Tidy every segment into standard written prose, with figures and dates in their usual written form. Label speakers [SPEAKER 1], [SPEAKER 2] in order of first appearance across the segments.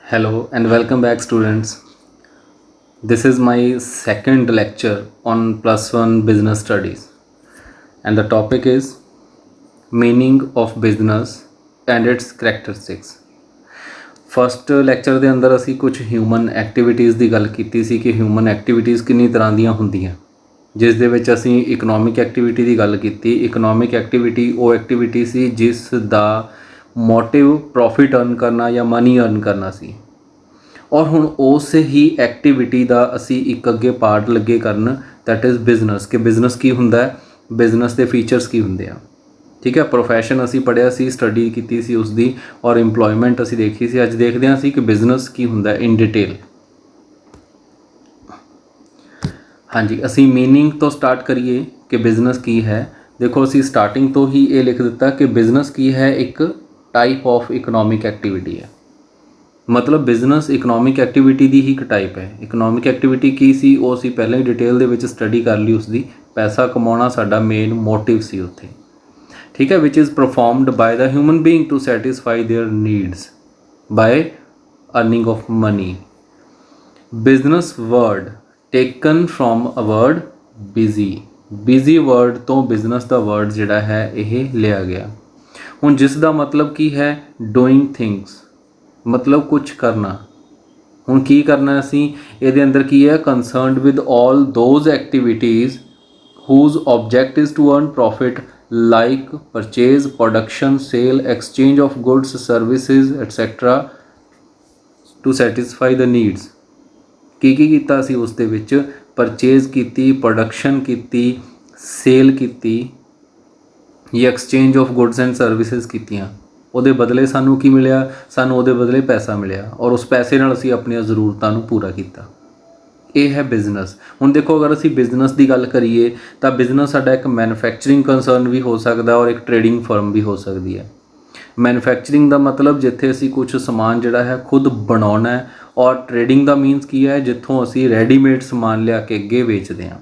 [SPEAKER 1] Hello and welcome back, students. This is my second lecture on plus one business studies, and the topic is meaning of business and its characteristics. First lecture ਦੇ ਅੰਦਰ ਅਸੀਂ ਕੁਝ human activities ਦੀ ਗੱਲ ਕੀਤੀ ਸੀ ਕਿ human activities ਕਿੰਨੀ ਤਰ੍ਹਾਂ ਦੀਆਂ ਹੁੰਦੀਆਂ, ਜਿਸ ਦੇ ਵਿੱਚ ਅਸੀਂ ਇਕਨੋਮਿਕ ਐਕਟੀਵਿਟੀ ਦੀ ਗੱਲ ਕੀਤੀ। ਇਕਨੋਮਿਕ ਐਕਟੀਵਿਟੀ ਉਹ ਐਕਟੀਵਿਟੀ ਸੀ ਜਿਸ ਦਾ ਮੋਟਿਵ ਪ੍ਰੋਫਿਟ ਅਰਨ ਕਰਨਾ ਜਾਂ ਮਨੀ ਅਰਨ ਕਰਨਾ ਸੀ। ਔਰ ਹੁਣ ਉਸ ਹੀ ਐਕਟੀਵਿਟੀ ਦਾ ਅਸੀਂ ਇੱਕ ਅੱਗੇ ਪਾਰਟ ਲੱਗੇ ਕਰਨ, ਦੈਟ ਇਜ਼ ਬਿਜ਼ਨਸ, ਕਿ ਬਿਜ਼ਨਸ ਕੀ ਹੁੰਦਾ ਹੈ, ਬਿਜ਼ਨਸ ਦੇ ਫੀਚਰਸ ਕੀ ਹੁੰਦੇ ਆ। ਠੀਕ ਹੈ, ਪ੍ਰੋਫੈਸ਼ਨ ਅਸੀਂ ਪੜ੍ਹਿਆ ਸੀ, ਸਟੱਡੀ ਕੀਤੀ ਸੀ ਉਸ ਦੀ, ਔਰ ਇੰਪਲੋਇਮੈਂਟ ਅਸੀਂ ਦੇਖੀ ਸੀ। ਅੱਜ ਦੇਖਦੇ ਹਾਂ ਅਸੀਂ ਕਿ ਬਿਜ਼ਨਸ ਕੀ ਹੁੰਦਾ ਇਨ ਡਿਟੇਲ। ਹਾਂਜੀ, ਅਸੀਂ ਮੀਨਿੰਗ ਤੋਂ ਸਟਾਰਟ ਕਰੀਏ ਕਿ ਬਿਜ਼ਨਸ ਕੀ ਹੈ। ਦੇਖੋ, ਅਸੀਂ ਸਟਾਰਟਿੰਗ ਤੋਂ ਹੀ ਇਹ ਲਿਖ ਦਿੱਤਾ ਕਿ ਬਿਜ਼ਨਸ ਕੀ ਹੈ, ਇੱਕ ਟਾਈਪ ਆਫ ਇਕਨੋਮਿਕ ਐਕਟੀਵਿਟੀ ਹੈ। ਮਤਲਬ ਬਿਜ਼ਨਸ ਇਕਨੋਮਿਕ ਐਕਟੀਵਿਟੀ ਦੀ ਹੀ ਇੱਕ ਟਾਈਪ ਹੈ। ਇਕਨੋਮਿਕ ਐਕਟੀਵਿਟੀ ਕੀ ਸੀ ਉਹ ਅਸੀਂ ਪਹਿਲਾਂ ਹੀ ਡਿਟੇਲ ਦੇ ਵਿੱਚ ਸਟੱਡੀ ਕਰ ਲਈ ਉਸਦੀ। ਪੈਸਾ ਕਮਾਉਣਾ ਸਾਡਾ ਮੇਨ ਮੋਟਿਵ ਸੀ ਉੱਥੇ। ਠੀਕ ਹੈ, which is performed by the human being to satisfy their needs by earning of money. Business word taken from a word busy. Busy word ਤੋਂ ਬਿਜ਼ਨਸ ਦਾ ਵਰਡ ਜਿਹੜਾ ਹੈ ਇਹ ਲਿਆ ਗਿਆ। ਹੁਣ ਜਿਸ ਦਾ ਮਤਲਬ ਕੀ ਹੈ, ਡੂਇੰਗ ਥਿੰਗਸ, ਮਤਲਬ ਕੁਛ ਕਰਨਾ। ਹੁਣ ਕੀ ਕਰਨਾ ਅਸੀਂ ਇਹਦੇ ਅੰਦਰ ਕੀ ਹੈ, concerned with all those activities whose object is to earn profit, like purchase, production, sale, exchange of goods, services, etc. to satisfy the needs। ਕੀ ਕੀਤਾ ਸੀ ਉਸ ਦੇ ਵਿੱਚ, ਪਰਚੇਜ਼ ਕੀਤੀ, ਪ੍ਰੋਡਕਸ਼ਨ ਕੀਤੀ, ਸੇਲ ਕੀਤੀ ਜਾਂ exchange of goods and services ਕੀਤੀਆਂ। ਉਹਦੇ ਬਦਲੇ ਸਾਨੂੰ ਕੀ ਮਿਲਿਆ, ਸਾਨੂੰ ਉਹਦੇ ਬਦਲੇ ਪੈਸਾ ਮਿਲਿਆ, ਔਰ ਉਸ ਪੈਸੇ ਨਾਲ ਅਸੀਂ ਆਪਣੀਆਂ ਜ਼ਰੂਰਤਾਂ ਨੂੰ ਪੂਰਾ ਕੀਤਾ। ਇਹ ਹੈ ਬਿਜ਼ਨਸ। ਹੁਣ ਦੇਖੋ, ਅਗਰ ਅਸੀਂ ਬਿਜ਼ਨਸ ਦੀ ਗੱਲ ਕਰੀਏ ਤਾਂ ਬਿਜ਼ਨਸ ਸਾਡਾ ਇੱਕ ਮੈਨੂਫੈਕਚਰਿੰਗ ਕੰਸਰਨ ਵੀ ਹੋ ਸਕਦਾ ਔਰ ਇੱਕ ਟਰੇਡਿੰਗ ਫਰਮ ਵੀ ਹੋ ਸਕਦੀ ਹੈ। ਮੈਨੂਫੈਕਚਰਿੰਗ ਦਾ ਮਤਲਬ ਜਿੱਥੇ ਅਸੀਂ ਕੁਝ ਸਮਾਨ ਜਿਹੜਾ ਹੈ ਖੁਦ ਬਣਾਉਣਾ ਹੈ, ਔਰ ਟਰੇਡਿੰਗ ਦਾ ਮੀਨਸ ਕੀ ਹੈ, ਜਿੱਥੋਂ ਅਸੀਂ ਰੈਡੀਮੇਡ ਸਮਾਨ ਲਿਆ ਕੇ ਅੱਗੇ ਵੇਚਦੇ ਹਾਂ।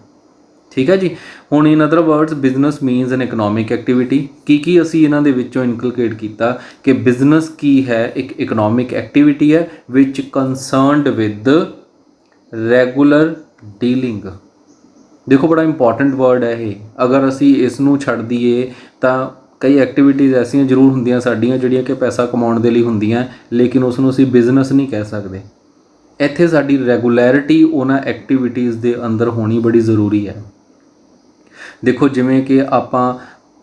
[SPEAKER 1] ਠੀਕ ਹੈ ਜੀ। ਹੁਣ in other words business means an economic activity. ਕੀ ਅਸੀਂ ਇਹਨਾਂ ਦੇ ਵਿੱਚੋਂ ਇਨਕਲਕੇਟ ਕੀਤਾ ਕਿ ਬਿਜ਼ਨਸ ਕੀ ਹੈ, ਇੱਕ ਇਕਨੋਮਿਕ ਐਕਟੀਵਿਟੀ ਹੈ ਵਿਚ ਕੰਸਰਨਡ ਵਿਦ ਰੈਗੂਲਰ ਡੀਲਿੰਗ। ਦੇਖੋ, ਬੜਾ ਇੰਪੋਰਟੈਂਟ ਵਰਡ ਹੈ ਇਹ। ਅਗਰ ਅਸੀਂ ਇਸ ਨੂੰ ਛੱਡ ਦਈਏ ਤਾਂ ਕਈ ਐਕਟੀਵਿਟੀਜ਼ ਐਸੀਆਂ ਜ਼ਰੂਰ ਹੁੰਦੀਆਂ ਸਾਡੀਆਂ ਜਿਹੜੀਆਂ ਕਿ ਪੈਸਾ ਕਮਾਉਣ ਦੇ ਲਈ ਹੁੰਦੀਆਂ, ਲੇਕਿਨ ਉਸ ਨੂੰ ਅਸੀਂ ਬਿਜ਼ਨਸ ਨਹੀਂ ਕਹਿ ਸਕਦੇ। ਇੱਥੇ ਸਾਡੀ ਰੈਗੂਲੈਰਿਟੀ ਉਹਨਾਂ ਐਕਟੀਵਿਟੀਜ਼ ਦੇ ਅੰਦਰ ਹੋਣੀ ਬੜੀ ਜ਼ਰੂਰੀ ਹੈ। ਦੇਖੋ, ਜਿਵੇਂ ਕਿ ਆਪਾਂ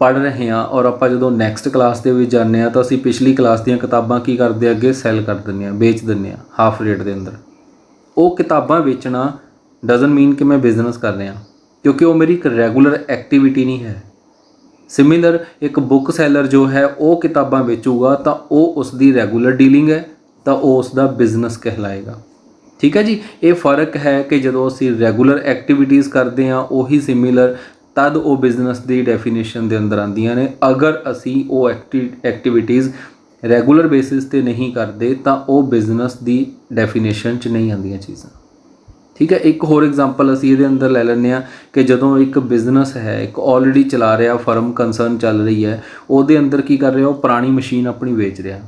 [SPEAKER 1] ਪੜ੍ਹ ਰਹੇ ਹਾਂ ਔਰ ਆਪਾਂ ਜਦੋਂ ਨੈਕਸਟ ਕਲਾਸ ਦੇ ਵਿੱਚ ਜਾਂਦੇ ਹਾਂ ਤਾਂ ਅਸੀਂ ਪਿਛਲੀ ਕਲਾਸ ਦੀਆਂ ਕਿਤਾਬਾਂ ਕੀ ਕਰਦੇ ਹਾਂ, ਅੱਗੇ ਸੈੱਲ ਕਰ ਦਿੰਦੇ ਹਾਂ, ਵੇਚ ਦਿੰਦੇ ਹਾਂ ਹਾਫ ਰੇਟ ਦੇ ਅੰਦਰ। ਉਹ ਕਿਤਾਬਾਂ ਵੇਚਣਾ ਡਜ਼ਨਟ ਮੀਨ ਕਿ ਮੈਂ ਬਿਜ਼ਨਸ ਕਰ ਰਿਹਾ, ਕਿਉਂਕਿ ਉਹ ਮੇਰੀ ਇੱਕ ਰੈਗੂਲਰ ਐਕਟੀਵਿਟੀ ਨਹੀਂ ਹੈ। ਸਿਮਿਲਰ ਇੱਕ ਬੁੱਕ ਸੈਲਰ ਜੋ ਹੈ ਉਹ ਕਿਤਾਬਾਂ ਵੇਚੂਗਾ ਤਾਂ ਉਹ ਉਸ ਦੀ ਰੈਗੂਲਰ ਡੀਲਿੰਗ ਹੈ, ਤਾਂ ਉਹ ਉਸ ਦਾ ਬਿਜ਼ਨਸ ਕਹਿਲਾਏਗਾ। ਠੀਕ ਹੈ ਜੀ। ਇਹ ਫਰਕ ਹੈ ਕਿ ਜਦੋਂ ਅਸੀਂ ਰੈਗੂਲਰ ਐਕਟੀਵਿਟੀਜ਼ ਕਰਦੇ ਹਾਂ ਉਹੀ ਸਿਮਿਲਰ, ਤਦ ਉਹ ਬਿਜ਼ਨਸ ਦੀ ਡੈਫੀਨੇਸ਼ਨ ਦੇ ਅੰਦਰ ਆਉਂਦੀਆਂ ਨੇ। ਅਗਰ ਅਸੀਂ ਉਹ ਐਕਟੀਵਿਟੀਜ਼ ਰੈਗੂਲਰ ਬੇਸਿਸ 'ਤੇ ਨਹੀਂ ਕਰਦੇ ਤਾਂ ਉਹ ਬਿਜ਼ਨਸ ਦੀ ਡੈਫੀਨੇਸ਼ਨ 'ਚ ਨਹੀਂ ਆਉਂਦੀਆਂ ਚੀਜ਼ਾਂ। ਠੀਕ ਹੈ। ਇੱਕ ਹੋਰ ਐਗਜ਼ਾਮਪਲ ਅਸੀਂ ਇਹਦੇ ਅੰਦਰ ਲੈ ਲੈਂਦੇ ਹਾਂ ਕਿ ਜਦੋਂ ਇੱਕ ਬਿਜ਼ਨਸ ਹੈ, ਇੱਕ ਆਲਰੇਡੀ ਚਲਾ ਰਿਹਾ ਫਰਮ, ਕੰਸਰਨ ਚੱਲ ਰਹੀ ਹੈ, ਉਹਦੇ ਅੰਦਰ ਕੀ ਕਰ ਰਿਹਾ, ਉਹ ਪੁਰਾਣੀ ਮਸ਼ੀਨ ਆਪਣੀ ਵੇਚ ਰਿਹਾ।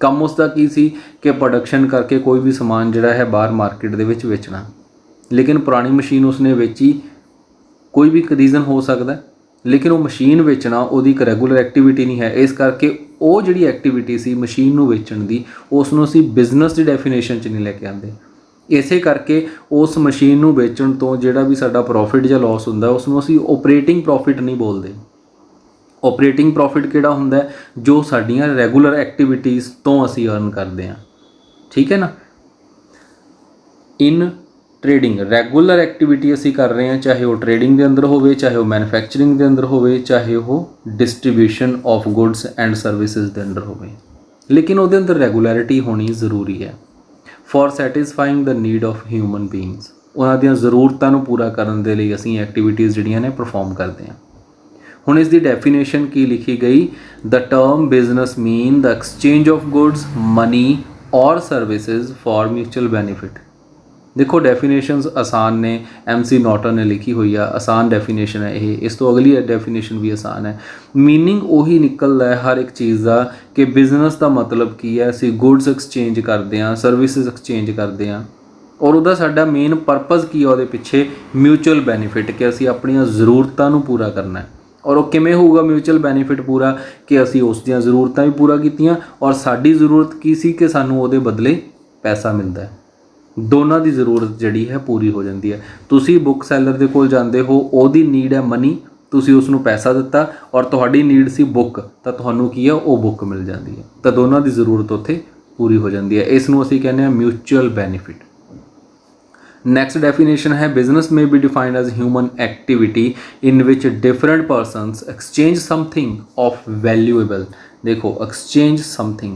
[SPEAKER 1] ਕੰਮ ਉਸ ਦਾ ਕੀ ਸੀ ਕਿ ਪ੍ਰੋਡਕਸ਼ਨ ਕਰਕੇ ਕੋਈ ਵੀ ਸਮਾਨ ਜਿਹੜਾ ਹੈ ਬਾਹਰ ਮਾਰਕੀਟ ਦੇ ਵਿੱਚ ਵੇਚਣਾ, ਲੇਕਿਨ ਪੁਰਾਣੀ ਮਸ਼ੀਨ ਉਸਨੇ ਵੇਚੀ, ਕੋਈ ਵੀ ਰੀਜ਼ਨ ਹੋ ਸਕਦਾ, ਲੇਕਿਨ ਉਹ ਮਸ਼ੀਨ ਵੇਚਣਾ ਉਹਦੀ ਇੱਕ ਰੈਗੂਲਰ ਐਕਟੀਵਿਟੀ ਨਹੀਂ ਹੈ। ਇਸ ਕਰਕੇ ਉਹ ਜਿਹੜੀ ਐਕਟੀਵਿਟੀ ਸੀ ਮਸ਼ੀਨ ਨੂੰ ਵੇਚਣ ਦੀ, ਉਸ ਨੂੰ ਅਸੀਂ ਬਿਜ਼ਨਸ ਦੀ ਡੈਫੀਨੇਸ਼ਨ 'ਚ ਨਹੀਂ ਲੈ ਕੇ ਆਉਂਦੇ। ਇਸੇ ਕਰਕੇ ਉਸ ਮਸ਼ੀਨ ਨੂੰ ਵੇਚਣ ਤੋਂ ਜਿਹੜਾ ਵੀ ਸਾਡਾ ਪ੍ਰੋਫਿਟ ਜਾਂ ਲਾਸ ਹੁੰਦਾ ਉਸ ਨੂੰ ਅਸੀਂ ਓਪਰੇਟਿੰਗ ਪ੍ਰੋਫਿਟ ਨਹੀਂ ਬੋਲਦੇ। ਓਪਰੇਟਿੰਗ ਪ੍ਰੋਫਿਟ ਕਿਹੜਾ ਹੁੰਦਾ, ਜੋ ਸਾਡੀਆਂ ਰੈਗੂਲਰ ਐਕਟੀਵਿਟੀਜ਼ ਤੋਂ ਅਸੀਂ ਅਰਨ ਕਰਦੇ ਹਾਂ। ਠੀਕ ਹੈ ਨਾ। ਇਨ ਟਰੇਡਿੰਗ ਰੈਗੂਲਰ ਐਕਟੀਵਿਟੀ ਅਸੀਂ ਕਰ ਰਹੇ ਹਾਂ, ਚਾਹੇ ਉਹ ਟਰੇਡਿੰਗ ਦੇ ਅੰਦਰ ਹੋਵੇ, ਚਾਹੇ ਉਹ ਮੈਨੂਫੈਕਚਰਿੰਗ ਦੇ ਅੰਦਰ ਹੋਵੇ, ਚਾਹੇ ਉਹ distribution of goods and services ਦੇ ਅੰਦਰ ਹੋਵੇ, ਲੇਕਿਨ ਉਹਦੇ ਅੰਦਰ ਰੈਗੂਲੈਰਿਟੀ ਹੋਣੀ ਜ਼ਰੂਰੀ ਹੈ for satisfying the need of human beings. ਉਹਨਾਂ ਦੀਆਂ ਜ਼ਰੂਰਤਾਂ ਨੂੰ ਪੂਰਾ ਕਰਨ ਦੇ ਲਈ ਅਸੀਂ ਐਕਟੀਵਿਟੀਜ਼ ਜਿਹੜੀਆਂ ਨੇ ਪਰਫੋਰਮ ਕਰਦੇ ਹਾਂ। ਹੁਣ ਇਸ ਦੀ ਡੈਫੀਨੇਸ਼ਨ ਕੀ ਲਿਖੀ ਗਈ, the term business mean the exchange of goods, money or services for mutual benefit. देखो डेफिनेशनस आसान ने, MC नॉटन ने लिखी हुई है, आसान डेफिनेशन है ये, इस तो अगली डेफिनेशन भी आसान है। मीनिंग ਉਹੀ ਨਿਕਲਦਾ ਹੈ ਹਰ ਇੱਕ ਚੀਜ਼ ਦਾ ਕਿ ਬਿਜ਼ਨਸ ਦਾ ਮਤਲਬ ਕੀ ਹੈ, ਅਸੀਂ ਗੁੱਡਸ ਐਕਸਚੇਂਜ ਕਰਦੇ ਹਾਂ, ਸਰਵਿਸਿਜ਼ ਐਕਸਚੇਂਜ ਕਰਦੇ ਹਾਂ, ਔਰ ਉਹਦਾ ਸਾਡਾ ਮੇਨ ਪਰਪਸ ਕੀ ਹੈ ਉਹਦੇ ਪਿੱਛੇ, ਮਿਊਚੁਅਲ ਬੈਨੀਫਿਟ, ਕਿ ਅਸੀਂ ਆਪਣੀਆਂ ਜ਼ਰੂਰਤਾਂ ਨੂੰ ਪੂਰਾ ਕਰਨਾ ਹੈ। ਔਰ ਉਹ ਕਿਵੇਂ ਹੋਊਗਾ ਮਿਊਚੁਅਲ ਬੈਨੀਫਿਟ ਪੂਰਾ, ਕਿ ਅਸੀਂ ਉਸ ਦੀਆਂ ਜ਼ਰੂਰਤਾਂ ਵੀ ਪੂਰਾ ਕੀਤੀਆਂ ਔਰ ਸਾਡੀ ਜ਼ਰੂਰਤ ਕੀ ਸੀ ਕਿ ਸਾਨੂੰ ਉਹਦੇ ਬਦਲੇ ਪੈਸਾ ਮਿਲਦਾ ਹੈ। ਦੋਨਾਂ ਦੀ ਜ਼ਰੂਰਤ ਜਿਹੜੀ ਹੈ ਪੂਰੀ ਹੋ ਜਾਂਦੀ ਹੈ। ਤੁਸੀਂ ਬੁੱਕ ਸੈਲਰ ਦੇ ਕੋਲ ਜਾਂਦੇ ਹੋ, ਉਹਦੀ ਨੀਡ ਹੈ ਮਨੀ, ਤੁਸੀਂ ਉਸ ਨੂੰ ਪੈਸਾ ਦਿੱਤਾ ਔਰ ਤੁਹਾਡੀ ਨੀਡ ਸੀ ਬੁੱਕ, ਤਾਂ ਤੁਹਾਨੂੰ ਕੀ ਹੈ ਉਹ ਬੁੱਕ ਮਿਲ ਜਾਂਦੀ ਹੈ, ਤਾਂ ਦੋਨਾਂ ਦੀ ਜ਼ਰੂਰਤ ਉੱਥੇ ਪੂਰੀ ਹੋ ਜਾਂਦੀ ਹੈ। ਇਸ ਨੂੰ ਅਸੀਂ ਕਹਿੰਦੇ ਹਾਂ ਮਿਊਚੁਅਲ ਬੈਨੀਫਿਟ। नेक्स्ट डेफिनेशन है business may be defined as human activity in which different persons exchange something of valuable. देखो एक्सचेंज समथिंग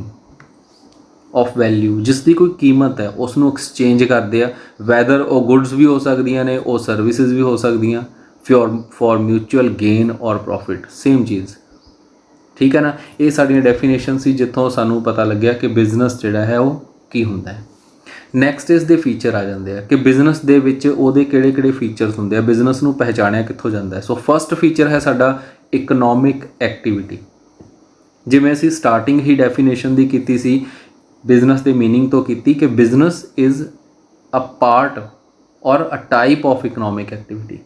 [SPEAKER 1] ऑफ वैल्यू, जिसकी कोई कीमत है उसनों एक्सचेंज करते हैं, वैदर वो गुड्स भी हो सकदियां ने, वो सर्विसेज भी हो सकदियां, फॉर म्यूचुअल गेन और प्रॉफिट, सेम चीज़। ठीक है ना, ये साड़ियाँ डेफिनेशन सी जितों सानू पता लग्या कि बिजनेस जिहड़ा है वो की हुंदा है। नैक्सट इस दे फीचर आ जाते हैं कि बिजनेस दे विच ओहदे किहड़े-किहड़े फीचर्स होंदे हैं, बिजनेस नूं पहचानिया कित्थों जाता है। सो फस्ट फीचर है साडा इकनॉमिक एक्टिविटी। जिवें असीं स्टार्टिंग ही डेफिनेशन दी कीती सी, बिजनेस दे मीनिंग तो कीती कि बिजनेस इज़ अ पार्ट और a type of economic activity,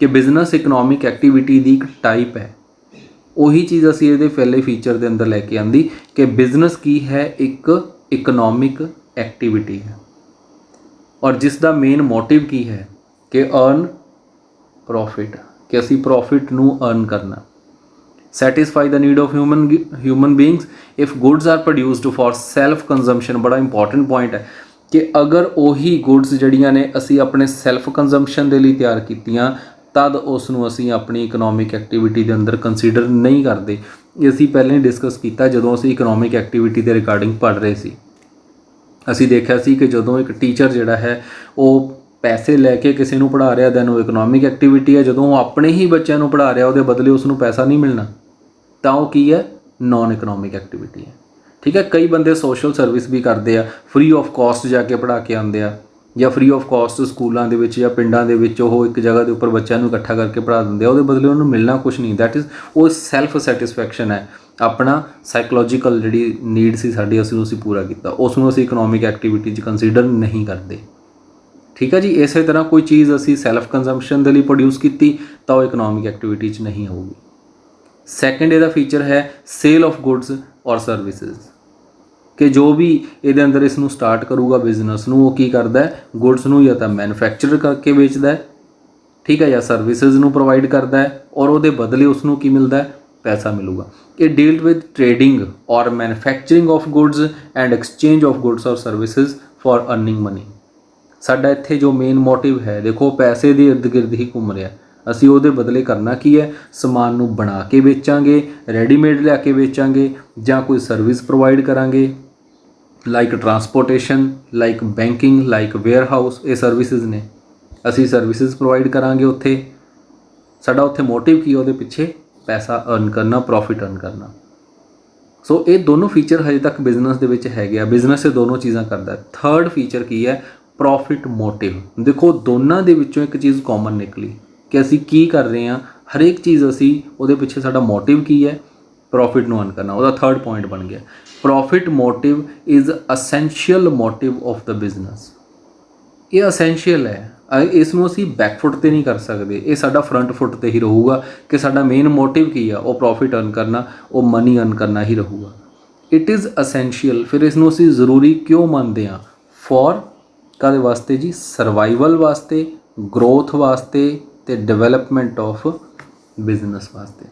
[SPEAKER 1] कि बिजनेस इकनॉमिक एक्टिविटी दी एक टाइप है। ਉਹੀ चीज़ असीं इहदे पहले फीचर के अंदर लैके आंदी कि बिजनेस की है एक इकनॉमिक एक्टिविटी है और जिसका मेन मोटिव की है कि अर्न प्रॉफिट, कि असी प्रॉफिट नू अर्न करना, satisfy the need of human beings if goods are produced for self consumption. बड़ा इंपॉर्टेंट पॉइंट है कि अगर वही गुड्स जड़ियाँ ने असी अपने सैल्फ कंजम्पशन के लिए तैयार कीतियां, तद उसनू असी अपनी इकनॉमिक एक्टिविटी के अंदर कंसीडर नहीं करते। असी पहले ही डिस्कस किया जदों असी इकनॉमिक एक्टिविटी के रिगार्डिंग पढ़ रहे सी। असी देखा सी कि जदों एक टीचर जिहड़ा है वो पैसे लैके किसी नूं पढ़ा रहा, दैन वो इकनॉमिक एक्टिविटी है। जदों अपने ही बच्चों नूं पढ़ा रहा उहदे बदले उसनूं पैसा नहीं मिलना, तां वो की है, नॉन इकनॉमिक एक्टिविटी है। ठीक है, कई बंदे सोशल सर्विस भी करते हैं, फ्री ऑफ कॉस्ट जाके पढ़ा के आते हैं, या फ्री ऑफ कॉस्ट स्कूलों के या पिंडों के वो एक जगह के उपर बच्चों को इकट्ठा करके पढ़ा देंगे, वो बदले उन्होंने मिलना कुछ नहीं। दैट इज़ वो सैल्फ सैटिस्फैक्शन है, अपना साइकोलॉजिकल जी नीड सी साड़ी असीं उसी पूरा किया, उसनों असीं इकनॉमिक एक्टिविटी कंसीडर नहीं करते। ठीक है जी, इस तरह कोई चीज़ असीं सैल्फ कंजम्पशन के लिए प्रोड्यूस की तो वो इकनॉमिक एक्टिविटी नहीं होगी। सैकेंड इहदा फीचर है सेल ऑफ गुड्स और सर्विसेज, कि जो भी ये अंदर इसनूं स्टार्ट करूगा बिजनेस नूं, वो की करदा है, गुड्स नूं या तो मैनुफैक्चर करके बेचता है, ठीक है, या सर्विसेज नूं प्रोवाइड करता है और वो बदले उसनूं की मिलता है, पैसा मिलूगा। ये डील्ड विद ट्रेडिंग और manufacturing of goods and exchange of goods और सर्विसेज फॉर अर्निंग मनी। साडा इत्थे जो मेन मोटिव है, देखो पैसे के इर्द गिर्द ही घूम रहा, असी वो बदले करना की है, समान नूं बना के बेचांगे, रेडीमेड लिया के बेचांगे, या कोई सर्विस प्रोवाइड करांगे, like transportation, like banking, like warehouse, ये सर्विसेज ने, असी सर्विसेज प्रोवाइड करांगे। उत्थे साडा उत्थे मोटिव की उहदे पिछे पैसा अर्न करना, प्रॉफिट अर्न करना। सो ये दोनों फीचर हजे तक बिजनेस दे विच हैगे आ, बिजनेस ये दोनों चीज़ां करदा है। थर्ड फीचर की है, प्रॉफिट मोटिव। देखो दोनों दे विचों एक चीज़ कॉमन निकली कि असी की कर रहे हैं, हर एक चीज़ असी उहदे पिछे साडा मोटिव की है, प्रॉफिट नूं अर्न करना, वह थर्ड पॉइंट बन गया। Profit motive is essential motive of the business. ये असेंशियल है, इसनूं असी बैकफुट ते नहीं कर सकते, ये साडा फ्रंट फुट ते ही रहूगा कि साडा मेन मोटिव की है, वो प्रॉफिट अर्न करना, वो मनी अर्न करना ही रहूगा। इट इज़ असेंशियल, फिर इसनूं असी ज़रूरी क्यों मानते हैं, फॉर काहदे वास्ते जी, सर्वाइवल वास्ते, ग्रोथ वास्ते ते डेवलपमेंट ऑफ बिजनेस वास्ते,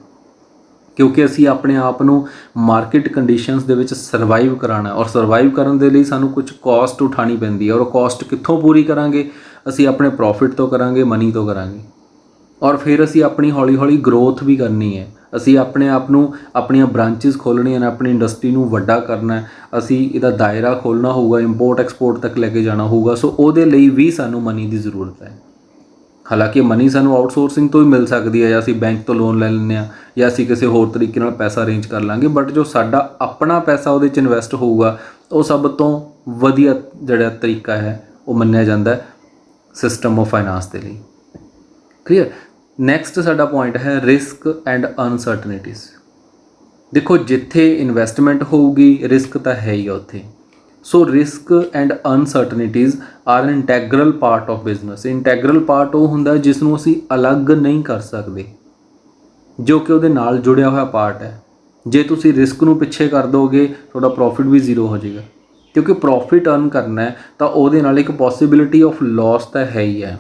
[SPEAKER 1] क्योंकि असी अपने आप को मार्केट कंडीशनस दे विच सर्वाइव कराना, और सर्वाइव करने के लिए सानू कुछ कॉस्ट उठानी पैंदी है, और कॉस्ट कित्थों पूरी करांगे, असी अपने प्रॉफिट तो करांगे, मनी तो करांगे, और फिर असी अपनी हौली हौली ग्रोथ भी करनी है। असी अपने आप को अपनियां ब्रांचिज खोलणियां ने, अपनी इंडस्ट्री को वड्डा करना है, असी इहदा दायरा खोलना होगा, इंपोर्ट एक्सपोर्ट तक लेके जाना होगा। सो उहदे लई भी सानू मनी की जरूरत है। हालांकि मनी सानू आउटसोर्सिंग तो ही मिल सकती है, या असी बैंक तो लोन ले लैंदे आ, या असी किसी होर तरीके नाल पैसा अरेंज कर लांगे, बट जो साडा अपना पैसा उहदे च इन्वैसट होऊगा, वो सब तो वधिया जिहड़ा तरीका है वो मन्निया जाता है ਸਿਸਟਮ ਆਫ ਫਾਈਨਾਂਸ ਦੇ ਲਈ। ਕਲੀਅਰ। ਨੈਕਸਟ ਸਾਡਾ ਪੁਆਇੰਟ ਹੈ ਰਿਸਕ ਐਂਡ ਅਨਸਰਟਨਿਟੀਜ਼। ਦੇਖੋ ਜਿੱਥੇ ਇਨਵੈਸਟਮੈਂਟ ਹੋਊਗੀ ਰਿਸਕ ਤਾਂ ਹੈ ਹੀ ਆ ਉੱਥੇ। So risk and uncertainties are an integral part of business. Integral part ਉਹ ਹੁੰਦਾ ਜਿਸ ਨੂੰ ਅਸੀਂ ਅਲੱਗ ਨਹੀਂ ਕਰ ਸਕਦੇ, ਜੋ ਕਿ ਉਹਦੇ ਨਾਲ ਜੁੜਿਆ ਹੋਇਆ ਪਾਰਟ ਹੈ। ਜੇ ਤੁਸੀਂ ਰਿਸਕ ਨੂੰ ਪਿੱਛੇ ਕਰ ਦੋਗੇ ਤੁਹਾਡਾ ਪ੍ਰੋਫਿਟ ਵੀ ਜ਼ੀਰੋ ਹੋ ਜਾਏਗਾ, ਕਿਉਂਕਿ ਪ੍ਰੋਫਿਟ ਅਰਨ ਕਰਨਾ ਹੈ ਤਾਂ ਉਹਦੇ ਨਾਲ ਇੱਕ ਪੋਸੀਬਿਲਿਟੀ ਆਫ ਲਾਸ ਤਾਂ ਹੈ ਹੀ ਹੈ।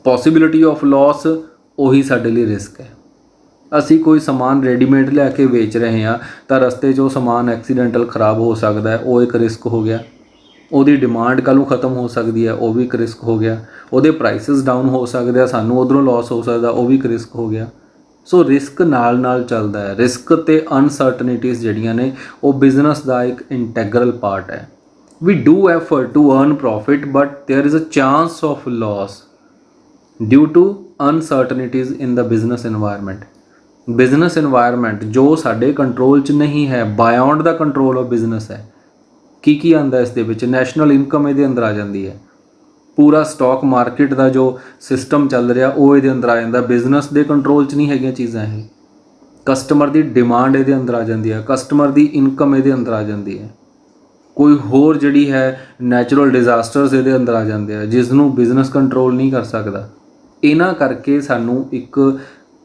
[SPEAKER 1] ਪੋਸੀਬਿਲਿਟੀ ਆਫ ਲਾਸ ਉਹੀ ਸਾਡੇ ਲਈ ਰਿਸਕ ਹੈ। ਅਸੀਂ ਕੋਈ ਸਮਾਨ ਰੈਡੀਮੇਡ ਲਿਆ ਕੇ ਵੇਚ ਰਹੇ ਹਾਂ ਤਾਂ ਰਸਤੇ 'ਚ ਉਹ ਸਮਾਨ ਐਕਸੀਡੈਂਟਲ ਖ਼ਰਾਬ ਹੋ ਸਕਦਾ ਹੈ, ਉਹ ਇੱਕ ਰਿਸਕ ਹੋ ਗਿਆ। ਉਹਦੀ ਡਿਮਾਂਡ ਕੱਲ੍ਹ ਨੂੰ ਖ਼ਤਮ ਹੋ ਸਕਦੀ ਹੈ, ਉਹ ਵੀ ਇੱਕ ਰਿਸਕ ਹੋ ਗਿਆ। ਉਹਦੇ ਪ੍ਰਾਈਸਿਸ ਡਾਊਨ ਹੋ ਸਕਦੇ ਆ, ਸਾਨੂੰ ਉੱਧਰੋਂ ਲਾਸ ਹੋ ਸਕਦਾ, ਉਹ ਵੀ ਇੱਕ ਰਿਸਕ ਹੋ ਗਿਆ। ਸੋ ਰਿਸਕ ਨਾਲ ਨਾਲ ਚੱਲਦਾ ਹੈ। ਰਿਸਕ ਅਤੇ ਅਨਸਰਟਨਿਟੀਜ਼ ਜਿਹੜੀਆਂ ਨੇ ਉਹ ਬਿਜ਼ਨਸ ਦਾ ਇੱਕ ਇੰਟੈਗਰਲ ਪਾਰਟ ਹੈ। We do effort to earn profit but there is a chance of loss due to uncertainties in the business environment. Business environment ਜੋ ਸਾਡੇ ਕੰਟਰੋਲ 'ਚ ਨਹੀਂ ਹੈ, beyond the control of business ਹੈ। ਕੀ ਆਉਂਦਾ ਇਸ ਦੇ ਵਿੱਚ? ਨੈਸ਼ਨਲ ਇਨਕਮ ਇਹਦੇ ਅੰਦਰ ਆ ਜਾਂਦੀ ਹੈ। ਪੂਰਾ ਸਟਾਕ ਮਾਰਕੀਟ ਦਾ ਜੋ ਸਿਸਟਮ ਚੱਲ ਰਿਹਾ ਉਹ ਇਹਦੇ ਅੰਦਰ ਆ ਜਾਂਦਾ। ਬਿਜ਼ਨਸ ਦੇ ਕੰਟਰੋਲ 'ਚ ਨਹੀਂ ਹੈਗੀਆਂ ਚੀਜ਼ਾਂ ਇਹ। ਕਸਟਮਰ ਦੀ ਡਿਮਾਂਡ ਇਹਦੇ ਅੰਦਰ ਆ ਜਾਂਦੀ ਹੈ, ਕਸਟਮਰ ਦੀ ਇਨਕਮ ਇਹਦੇ ਅੰਦਰ ਆ ਜਾਂਦੀ ਹੈ। ਕੋਈ ਹੋਰ ਜਿਹੜੀ ਹੈ ਨੈਚੁਰਲ ਡਿਜ਼ਾਸਟਰਸ ਇਹਦੇ ਅੰਦਰ ਆ ਜਾਂਦੇ ਆ ਜਿਸ ਨੂੰ ਬਿਜ਼ਨਸ ਕੰਟਰੋਲ ਨਹੀਂ ਕਰ ਸਕਦਾ। ਇਹਨਾਂ ਕਰਕੇ ਸਾਨੂੰ ਇੱਕ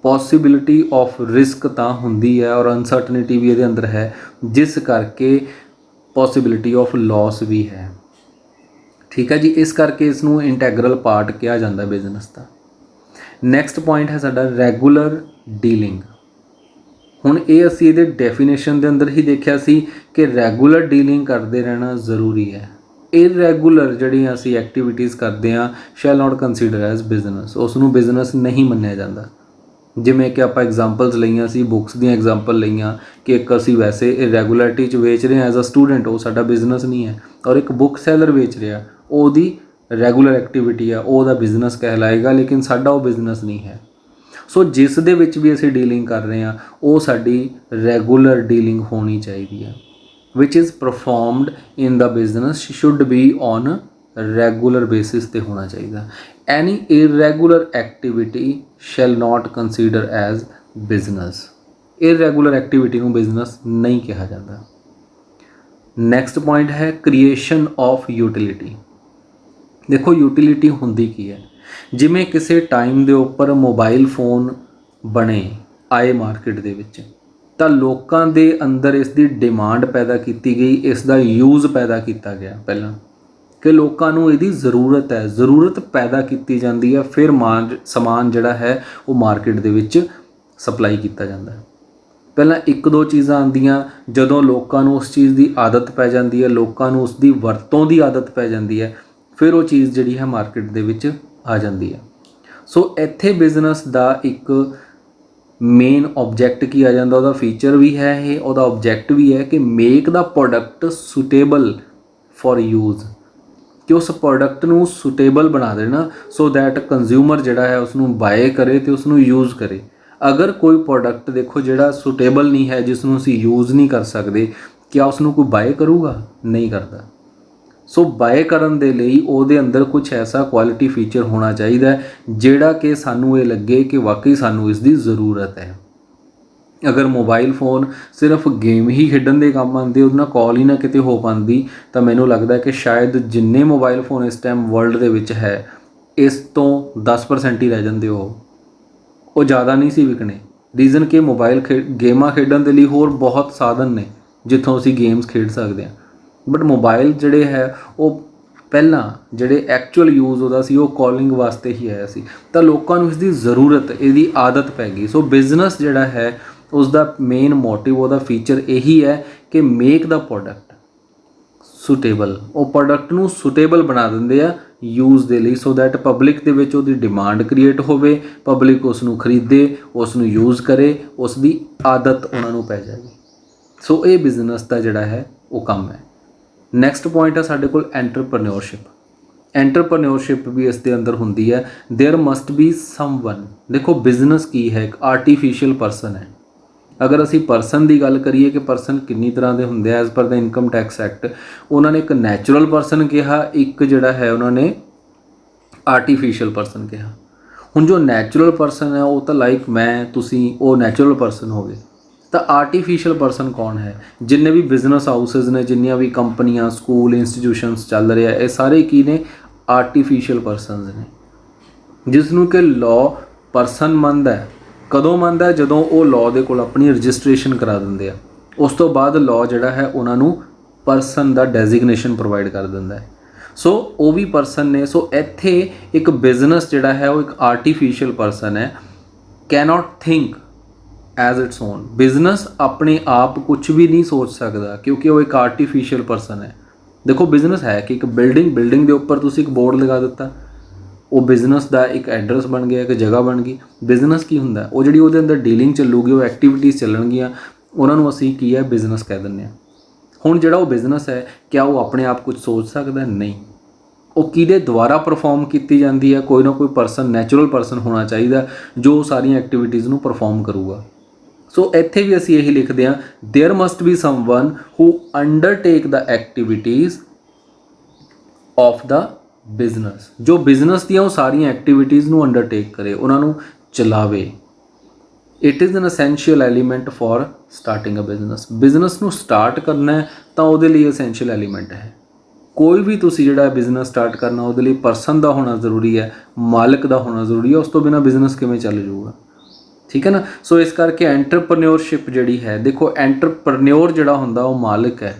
[SPEAKER 1] ਪੋਸੀਬਿਲਿਟੀ ਆਫ ਰਿਸਕ ਤਾਂ ਹੁੰਦੀ ਹੈ ਔਰ ਅਨਸਰਟਨਿਟੀ ਵੀ ਇਹਦੇ ਅੰਦਰ ਹੈ, ਜਿਸ ਕਰਕੇ ਪੋਸੀਬਿਲਿਟੀ ਆਫ ਲਾਸ ਵੀ ਹੈ। ਠੀਕ ਹੈ ਜੀ, ਇਸ ਕਰਕੇ ਇਸ ਨੂੰ ਇੰਟੈਗਰਲ ਪਾਰਟ ਕਿਹਾ ਜਾਂਦਾ ਬਿਜ਼ਨਸ ਦਾ। ਨੈਕਸਟ ਪੁਆਇੰਟ ਹੈ ਸਾਡਾ ਰੈਗੂਲਰ ਡੀਲਿੰਗ। ਹੁਣ ਇਹ ਅਸੀਂ ਇਹਦੇ ਡੈਫੀਨੇਸ਼ਨ ਦੇ ਅੰਦਰ ਹੀ ਦੇਖਿਆ ਸੀ ਕਿ ਰੈਗੂਲਰ ਡੀਲਿੰਗ ਕਰਦੇ ਰਹਿਣਾ ਜ਼ਰੂਰੀ ਹੈ। ਇਰੈਗੂਲਰ ਜਿਹੜੀਆਂ ਅਸੀਂ ਐਕਟੀਵਿਟੀਜ਼ ਕਰਦੇ ਹਾਂ shell not consider as business, ਉਸ ਨੂੰ ਬਿਜ਼ਨਸ ਨਹੀਂ ਮੰਨਿਆ ਜਾਂਦਾ। ਜਿਵੇਂ ਕਿ ਆਪਾਂ ਐਗਜ਼ਾਮਪਲਸ ਲਈਆਂ ਸੀ, ਬੁੱਕਸ ਦੀਆਂ ਐਗਜ਼ਾਮਪਲ ਲਈਆਂ ਕਿ ਇੱਕ ਅਸੀਂ ਵੈਸੇ ਇਰੈਗੂਲਰਿਟੀ 'ਚ ਵੇਚ ਰਹੇ ਹਾਂ ਐਜ਼ ਅ ਸਟੂਡੈਂਟ, ਉਹ ਸਾਡਾ ਬਿਜ਼ਨਸ ਨਹੀਂ ਹੈ। ਔਰ ਇੱਕ ਬੁੱਕ ਸੈਲਰ ਵੇਚ ਰਿਹਾ, ਉਹਦੀ ਰੈਗੂਲਰ ਐਕਟੀਵਿਟੀ ਆ, ਉਹ ਉਹਦਾ ਬਿਜ਼ਨਸ ਕਹਿਲਾਏਗਾ, ਲੇਕਿਨ ਸਾਡਾ ਉਹ ਬਿਜ਼ਨਸ ਨਹੀਂ ਹੈ। ਸੋ ਜਿਸ ਦੇ ਵਿੱਚ ਵੀ ਅਸੀਂ ਡੀਲਿੰਗ ਕਰ ਰਹੇ ਹਾਂ ਉਹ ਸਾਡੀ ਰੈਗੂਲਰ ਡੀਲਿੰਗ ਹੋਣੀ ਚਾਹੀਦੀ ਹੈ। Which is performed in the business should be on regular basis 'ਤੇ ਹੋਣਾ ਚਾਹੀਦਾ। Any irregular activity shall not consider as business. Irregular activity ਨੂੰ ਬਿਜ਼ਨਸ ਨਹੀਂ ਕਿਹਾ ਜਾਂਦਾ। ਨੈਕਸਟ ਪੁਆਇੰਟ ਹੈ ਕ੍ਰੀਏਸ਼ਨ ਆਫ ਯੂਟਿਲਿਟੀ। ਦੇਖੋ ਯੂਟਿਲਿਟੀ ਹੁੰਦੀ ਕੀ ਹੈ? ਜਿਵੇਂ ਕਿਸੇ ਟਾਈਮ ਦੇ ਉੱਪਰ ਮੋਬਾਈਲ ਫੋਨ ਆਏ ਮਾਰਕੀਟ ਦੇ ਵਿੱਚ ਤਾਂ ਲੋਕਾਂ ਦੇ ਅੰਦਰ ਇਸ ਦੀ ਡਿਮਾਂਡ ਪੈਦਾ ਕੀਤੀ ਗਈ, ਇਸ ਦਾ ਯੂਜ਼ ਪੈਦਾ ਕੀਤਾ ਗਿਆ ਪਹਿਲਾਂ ਕਿ ਲੋਕਾਂ ਨੂੰ ਇਹਦੀ ਜ਼ਰੂਰਤ ਹੈ, ਜ਼ਰੂਰਤ ਪੈਦਾ ਕੀਤੀ ਜਾਂਦੀ ਹੈ, ਫਿਰ ਸਮਾਨ ਜਿਹੜਾ ਹੈ ਉਹ ਮਾਰਕੀਟ ਦੇ ਵਿੱਚ ਸਪਲਾਈ ਕੀਤਾ ਜਾਂਦਾ ਹੈ। ਪਹਿਲਾਂ ਇੱਕ ਦੋ ਚੀਜ਼ਾਂ ਆਉਂਦੀਆਂ, ਜਦੋਂ ਲੋਕਾਂ ਨੂੰ ਉਸ ਚੀਜ਼ ਦੀ ਆਦਤ ਪੈ ਜਾਂਦੀ ਹੈ, ਲੋਕਾਂ ਨੂੰ ਉਸ ਦੀ ਵਰਤੋਂ ਦੀ ਆਦਤ ਪੈ ਜਾਂਦੀ ਹੈ, ਫਿਰ ਉਹ ਚੀਜ਼ ਜਿਹੜੀ ਹੈ ਮਾਰਕੀਟ ਦੇ ਵਿੱਚ ਆ ਜਾਂਦੀ ਹੈ। ਸੋ ਇੱਥੇ ਬਿਜ਼ਨਸ ਦਾ ਇੱਕ ਮੇਨ ਆਬਜੈਕਟ ਕੀ ਆ ਜਾਂਦਾ, ਉਹਦਾ ਫੀਚਰ ਵੀ ਹੈ ਇਹ, ਉਹਦਾ ਆਬਜੈਕਟ ਵੀ ਹੈ ਕਿ make the product suitable for use, ਕਿ ਉਸ ਪ੍ਰੋਡਕਟ ਨੂੰ ਸੁਟੇਬਲ ਬਣਾ ਦੇਣਾ ਸੋ ਦੈਟ ਕੰਜ਼ਿਊਮਰ ਜਿਹੜਾ ਹੈ ਉਸ ਨੂੰ ਬਾਏ ਕਰੇ ਅਤੇ ਉਸ ਨੂੰ ਯੂਜ਼ ਕਰੇ। ਅਗਰ ਕੋਈ ਪ੍ਰੋਡਕਟ ਦੇਖੋ ਜਿਹੜਾ ਸੁਟੇਬਲ ਨਹੀਂ ਹੈ, ਜਿਸ ਨੂੰ ਅਸੀਂ ਯੂਜ਼ ਨਹੀਂ ਕਰ ਸਕਦੇ, ਕਿਆ ਉਸ ਨੂੰ ਕੋਈ ਬਾਏ ਕਰੂਗਾ? ਨਹੀਂ ਕਰਦਾ। ਸੋ ਬਾਏ ਕਰਨ ਦੇ ਲਈ ਉਹਦੇ ਅੰਦਰ ਕੁਝ ਐਸਾ ਕੁਆਲਿਟੀ ਫੀਚਰ ਹੋਣਾ ਚਾਹੀਦਾ ਜਿਹੜਾ ਕਿ ਸਾਨੂੰ ਇਹ ਲੱਗੇ ਕਿ ਵਾਕਈ ਸਾਨੂੰ ਇਸ ਦੀ ਜ਼ਰੂਰਤ ਹੈ। ਅਗਰ ਮੋਬਾਈਲ ਫੋਨ ਸਿਰਫ ਗੇਮ ਹੀ ਖੇਡਣ ਦੇ ਕੰਮ ਆਉਂਦੇ, ਉਹਦੇ ਨਾਲ ਕਾਲ ਹੀ ਨਾ ਕਿਤੇ ਹੋ ਪਾਉਂਦੀ, ਤਾਂ ਮੈਨੂੰ ਲੱਗਦਾ ਕਿ ਸ਼ਾਇਦ ਜਿੰਨੇ ਮੋਬਾਈਲ ਫੋਨ ਇਸ ਟਾਈਮ ਵਰਲਡ ਦੇ ਵਿੱਚ ਹੈ ਇਸ ਤੋਂ 10% ਹੀ ਰਹਿ ਜਾਂਦੇ ਉਹ ਜ਼ਿਆਦਾ ਨਹੀਂ ਸੀ ਵਿਕਣੇ। ਰੀਜ਼ਨ ਕਿ ਮੋਬਾਈਲ ਗੇਮਾਂ ਖੇਡਣ ਦੇ ਲਈ ਹੋਰ ਬਹੁਤ ਸਾਧਨ ਨੇ ਜਿੱਥੋਂ ਅਸੀਂ ਗੇਮਸ ਖੇਡ ਸਕਦੇ ਹਾਂ, ਬਟ ਮੋਬਾਈਲ ਜਿਹੜੇ ਹੈ ਉਹ ਪਹਿਲਾਂ ਜਿਹੜੇ ਐਕਚੁਅਲ ਯੂਜ਼ ਉਹਦਾ ਸੀ ਉਹ ਕਾਲਿੰਗ ਵਾਸਤੇ ਹੀ ਆਇਆ ਸੀ, ਤਾਂ ਲੋਕਾਂ ਨੂੰ ਇਸ ਦੀ ਜ਼ਰੂਰਤ, ਇਹਦੀ ਆਦਤ ਪੈ ਗਈ। ਸੋ ਬਿਜ਼ਨਸ ਜਿਹੜਾ ਹੈ ਉਸ ਦਾ ਮੇਨ ਮੋਟਿਵ, ਉਹਦਾ ਫੀਚਰ ਇਹੀ ਹੈ ਕਿ ਮੇਕ ਦਾ ਪ੍ਰੋਡਕਟ ਸੁਟੇਬਲ, ਉਹ ਪ੍ਰੋਡਕਟ ਨੂੰ ਸੁਟੇਬਲ ਬਣਾ ਦਿੰਦੇ ਆ ਯੂਜ਼ ਦੇ ਲਈ, ਸੋ ਦੈਟ ਪਬਲਿਕ ਦੇ ਵਿੱਚ ਉਹਦੀ ਡਿਮਾਂਡ ਕ੍ਰੀਏਟ ਹੋਵੇ, ਪਬਲਿਕ ਉਸ ਨੂੰ ਖਰੀਦੇ, ਉਸ ਨੂੰ ਯੂਜ਼ ਕਰੇ, ਉਸ ਦੀ ਆਦਤ ਉਹਨਾਂ ਨੂੰ ਪੈ ਜਾਵੇ। ਸੋ ਇਹ ਬਿਜ਼ਨਸ ਦਾ ਜਿਹੜਾ ਹੈ ਉਹ ਕੰਮ ਹੈ। ਨੈਕਸਟ ਪੁਆਇੰਟ ਹੈ ਸਾਡੇ ਕੋਲ ਐਂਟਰਪ੍ਰੇਨਿਓਰਸ਼ਿਪ। ਐਂਟਰਪ੍ਰੇਨਿਓਰਸ਼ਿਪ ਵੀ ਇਸ ਦੇ ਅੰਦਰ ਹੁੰਦੀ ਹੈ। There must be someone. ਦੇਖੋ ਬਿਜ਼ਨਸ ਕੀ ਹੈ? ਇੱਕ ਆਰਟੀਫਿਸ਼ੀਅਲ ਪਰਸਨ ਹੈ। ਅਗਰ ਅਸੀਂ ਪਰਸਨ ਦੀ ਗੱਲ ਕਰੀਏ ਕਿ ਪਰਸਨ ਕਿੰਨੀ ਤਰ੍ਹਾਂ ਦੇ ਹੁੰਦੇ ਆ ਐਜ਼ ਪਰ ਦਾ ਇਨਕਮ ਟੈਕਸ ਐਕਟ, ਉਹਨਾਂ ਨੇ ਇੱਕ ਨੈਚੁਰਲ ਪਰਸਨ ਕਿਹਾ, ਇੱਕ ਜਿਹੜਾ ਹੈ ਉਹਨਾਂ ਨੇ ਆਰਟੀਫੀਸ਼ੀਅਲ ਪਰਸਨ ਕਿਹਾ। ਹੁਣ ਜੋ ਨੈਚੁਰਲ ਪਰਸਨ ਹੈ ਉਹ ਤਾਂ ਲਾਈਕ ਮੈਂ ਤੁਸੀਂ ਉਹ ਨੈਚੁਰਲ ਪਰਸਨ ਹੋ ਗਏ। ਤਾਂ ਆਰਟੀਫੀਸ਼ੀਅਲ ਪਰਸਨ ਕੌਣ ਹੈ? ਜਿੰਨੇ ਵੀ ਬਿਜ਼ਨਸ ਹਾਊਸਿਸ ਨੇ, ਜਿੰਨੀਆਂ ਵੀ ਕੰਪਨੀਆਂ, ਸਕੂਲ, ਇੰਸਟੀਟਿਊਸ਼ਨਸ ਚੱਲ ਰਿਹਾ, ਇਹ ਸਾਰੇ ਕੀ ਨੇ? ਆਰਟੀਫੀਸ਼ੀਅਲ ਪਰਸਨਸ ਨੇ, ਜਿਸ ਨੂੰ ਕਿ ਲਾਅ ਪਰਸਨ ਮੰਨਦਾ ਹੈ। ਕਦੋਂ ਮੰਨਦਾ? ਜਦੋਂ ਉਹ ਲਾਅ ਦੇ ਕੋਲ ਆਪਣੀ ਰਜਿਸਟ੍ਰੇਸ਼ਨ ਕਰਾ ਦਿੰਦੇ ਆ। ਉਸ ਤੋਂ ਬਾਅਦ ਲਾਅ ਜਿਹੜਾ ਹੈ ਉਹਨਾਂ ਨੂੰ ਪਰਸਨ ਦਾ ਡੈਜ਼ਿਗਨੇਸ਼ਨ ਪ੍ਰੋਵਾਈਡ ਕਰ ਦਿੰਦਾ ਹੈ। ਸੋ ਉਹ ਵੀ ਪਰਸਨ ਨੇ। ਸੋ ਇੱਥੇ ਇੱਕ ਬਿਜ਼ਨਸ ਜਿਹੜਾ ਹੈ ਉਹ ਇੱਕ ਆਰਟੀਫੀਸ਼ੀਅਲ ਪਰਸਨ ਹੈ, cannot think as it's on. Business ਆਪਣੇ ਆਪ ਕੁਝ ਵੀ ਨਹੀਂ ਸੋਚ ਸਕਦਾ ਕਿਉਂਕਿ ਉਹ ਇੱਕ ਆਰਟੀਫੀਸ਼ੀਅਲ ਪਰਸਨ ਹੈ। ਦੇਖੋ ਬਿਜ਼ਨਸ ਹੈ ਕਿ ਇੱਕ ਬਿਲਡਿੰਗ ਦੇ ਉੱਪਰ ਤੁਸੀਂ ਇੱਕ ਬੋਰਡ ਲਗਾ ਦਿੱਤਾ, ਉਹ ਬਿਜ਼ਨਸ ਦਾ ਇੱਕ ਐਡਰੈਸ ਬਣ ਗਿਆ, ਇੱਕ ਜਗ੍ਹਾ ਬਣ ਗਈ। ਬਿਜ਼ਨਸ ਕੀ ਹੁੰਦਾ? ਉਹ ਜਿਹੜੀ ਉਹਦੇ ਅੰਦਰ ਡੀਲਿੰਗ ਚੱਲੂਗੀ, ਉਹ ਐਕਟੀਵਿਟੀਜ਼ ਚੱਲਣਗੀਆਂ, ਉਹਨਾਂ ਨੂੰ ਅਸੀਂ ਕੀ ਹੈ? ਬਿਜ਼ਨਸ ਕਹਿ ਦਿੰਦੇ ਹਾਂ। ਹੁਣ ਜਿਹੜਾ ਉਹ ਬਿਜ਼ਨਸ ਹੈ, ਕਿਆ ਉਹ ਆਪਣੇ ਆਪ ਕੁਝ ਸੋਚ ਸਕਦਾ? ਨਹੀਂ। ਉਹ ਕਿਹਦੇ ਦੁਆਰਾ ਪਰਫਾਰਮ ਕੀਤੀ ਜਾਂਦੀ ਹੈ? ਕੋਈ ਨਾ ਕੋਈ ਪਰਸਨ, ਨੈਚੁਰਲ ਪਰਸਨ ਹੋਣਾ ਚਾਹੀਦਾ ਜੋ ਸਾਰੀਆਂ ਐਕਟੀਵਿਟੀਜ਼ ਨੂੰ ਪਰਫਾਰਮ ਕਰੂਗਾ। ਸੋ ਇੱਥੇ ਵੀ ਅਸੀਂ ਇਹੀ ਲਿਖਦੇ ਹਾਂ, there must be someone who undertake the activities of the business. ਜੋ ਬਿਜ਼ਨਸ ਦੀਆਂ ਉਹ ਸਾਰੀਆਂ ਐਕਟੀਵਿਟੀਜ਼ ਨੂੰ ਅੰਡਰਟੇਕ ਕਰੇ, ਉਹਨਾਂ ਨੂੰ ਚਲਾਵੇ। It is an essential element for starting a business. Business ਨੂੰ ਸਟਾਰਟ ਕਰਨਾ ਤਾਂ ਉਹਦੇ ਲਈ ਅਸੈਂਸ਼ੀਅਲ ਐਲੀਮੈਂਟ ਹੈ। ਕੋਈ ਵੀ ਤੁਸੀਂ ਜਿਹੜਾ ਬਿਜ਼ਨਸ ਸਟਾਰਟ ਕਰਨਾ, ਉਹਦੇ ਲਈ ਪਰਸਨ ਦਾ ਹੋਣਾ ਜ਼ਰੂਰੀ ਹੈ, ਮਾਲਕ ਦਾ ਹੋਣਾ ਜ਼ਰੂਰੀ ਹੈ। ਉਸ ਤੋਂ ਬਿਨਾਂ ਬਿਜ਼ਨਸ ਕਿਵੇਂ ਚੱਲ ਜਾਊਗਾ? ਠੀਕ ਹੈ ਨਾ। ਸੋ ਇਸ ਕਰਕੇ ਐਂਟਰਪ੍ਰੇਨਿਓਰਸ਼ਿਪ ਜਿਹੜੀ ਹੈ, ਦੇਖੋ ਐਂਟਰਪ੍ਰੇਨਿਓਰ ਜਿਹੜਾ ਹੁੰਦਾ ਉਹ ਮਾਲਕ ਹੈ,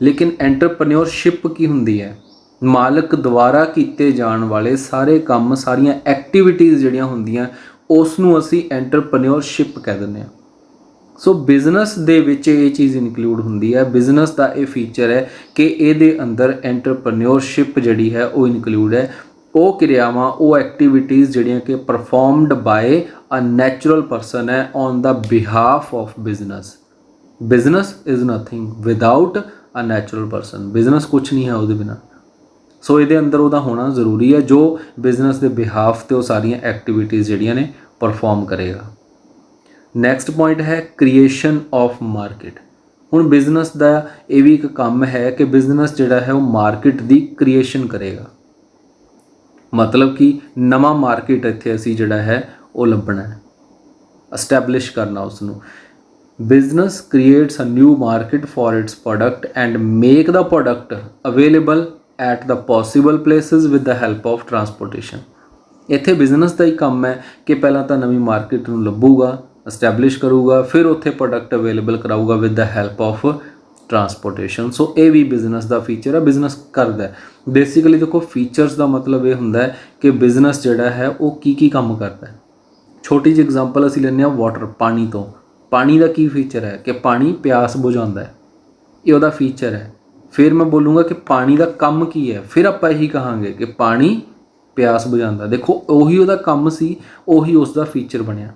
[SPEAKER 1] ਲੇਕਿਨ ਐਂਟਰਪ੍ਰੇਨਿਓਰਸ਼ਿਪ ਕੀ ਹੁੰਦੀ ਹੈ? ਮਾਲਕ ਦੁਆਰਾ ਕੀਤੇ ਜਾਣ ਵਾਲੇ ਸਾਰੇ ਕੰਮ, ਸਾਰੀਆਂ ਐਕਟੀਵਿਟੀਜ਼ ਜਿਹੜੀਆਂ ਹੁੰਦੀਆਂ, ਉਸ ਨੂੰ ਅਸੀਂ ਐਂਟਰਪ੍ਰੇਨਿਓਰਸ਼ਿਪ ਕਹਿ ਦਿੰਦੇ ਹਾਂ। ਸੋ ਬਿਜ਼ਨਸ ਦੇ ਵਿੱਚ ਇਹ ਚੀਜ਼ ਇਨਕਲੂਡ ਹੁੰਦੀ ਹੈ। ਬਿਜ਼ਨਸ ਦਾ ਇਹ ਫੀਚਰ ਹੈ ਕਿ ਇਹਦੇ ਅੰਦਰ ਐਂਟਰਪ੍ਰੇਨਿਓਰਸ਼ਿਪ ਜਿਹੜੀ ਹੈ ਉਹ ਇਨਕਲੂਡ ਹੈ। ਉਹ ਕਿਰਿਆਵਾਂ, ਉਹ ਐਕਟੀਵਿਟੀਜ਼ ਜਿਹੜੀਆਂ ਕਿ performed by a natural person ਹੈ on the behalf of business. Business is nothing without a natural person. Business ਕੁਛ ਨਹੀਂ ਹੈ ਉਹਦੇ ਬਿਨਾਂ। ਸੋ ਇਹਦੇ ਅੰਦਰ ਉਹਦਾ ਹੋਣਾ ਜ਼ਰੂਰੀ ਹੈ ਜੋ ਬਿਜ਼ਨਸ ਦੇ ਬਿਹਾਫ 'ਤੇ ਉਹ ਸਾਰੀਆਂ ਐਕਟੀਵਿਟੀਜ਼ ਜਿਹੜੀਆਂ ਨੇ ਪਰਫਾਰਮ ਕਰੇਗਾ। ਨੈਕਸਟ ਪੁਆਇੰਟ ਹੈ ਕ੍ਰੀਏਸ਼ਨ ਆਫ ਮਾਰਕੀਟ। ਹੁਣ ਬਿਜ਼ਨਸ ਦਾ ਇਹ ਵੀ ਇੱਕ ਕੰਮ ਹੈ ਕਿ ਬਿਜ਼ਨਸ ਜਿਹੜਾ ਹੈ ਉਹ ਮਾਰਕੀਟ ਦੀ ਕ੍ਰੀਏਸ਼ਨ ਕਰੇਗਾ। ਮਤਲਬ ਕਿ ਨਵਾਂ ਮਾਰਕੀਟ ਇੱਥੇ ਅਸੀਂ ਜਿਹੜਾ ਹੈ ਉਹ ਲੱਭਣਾ ਹੈ, ਅਸਟੈਬਲਿਸ਼ ਕਰਨਾ ਉਸ ਨੂੰ। Business creates a new market for its product and make the product available at the possible places with the help of transportation. ਇੱਥੇ ਬਿਜ਼ਨਸ ਦਾ ਹੀ ਕੰਮ ਹੈ ਕਿ ਪਹਿਲਾਂ ਤਾਂ ਨਵੀਂ ਮਾਰਕੀਟ ਨੂੰ ਲੱਭੂਗਾ, ਅਸਟੈਬਲਿਸ਼ ਕਰੂਗਾ, ਫਿਰ ਉੱਥੇ ਪ੍ਰੋਡਕਟ ਅਵੇਲੇਬਲ ਕਰਾਊਗਾ with the help of transportation. So ਇਹ ਵੀ ਬਿਜ਼ਨਸ ਦਾ ਫੀਚਰ ਹੈ, ਬਿਜ਼ਨਸ ਕਰਦਾ। ਬੇਸਿਕਲੀ ਦੇਖੋ ਫੀਚਰਸ ਦਾ ਮਤਲਬ ਇਹ ਹੁੰਦਾ ਹੈ ਕਿ ਬਿਜ਼ਨਸ ਜਿਹੜਾ ਹੈ ਉਹ ਕੀ ਕੰਮ ਕਰਦਾ ਹੈ। ਛੋਟੀ ਜਿਹੀ ਐਗਜ਼ਾਮਪਲ ਅਸੀਂ ਲੈਂਦੇ ਹਾਂ ਵਾਟਰ, ਪਾਣੀ ਤੋਂ। ਪਾਣੀ ਦਾ ਕੀ ਫੀਚਰ ਹੈ ਕਿ ਪਾਣੀ ਪਿਆਸ ਬੁਝਾਉਂਦਾ ਹੈ, ਇਹ ਉਹਦਾ ਫੀਚਰ ਹੈ। ਫਿਰ ਮੈਂ ਬੋਲੂँਗਾ ਕਿ ਪਾਣੀ ਦਾ ਕੰਮ ਕੀ ਹੈ, ਫਿਰ ਆਪਾਂ ਇਹੀ ਕਹਾਂਗੇ ਕਿ ਪਾਣੀ ਪਿਆਸ ਬੁਝਾਉਂਦਾ। ਦੇਖੋ ਉਹੀ ਉਹਦਾ ਕੰਮ ਸੀ, ਉਹੀ ਉਸ ਦਾ ਫੀਚਰ ਬਣਿਆ।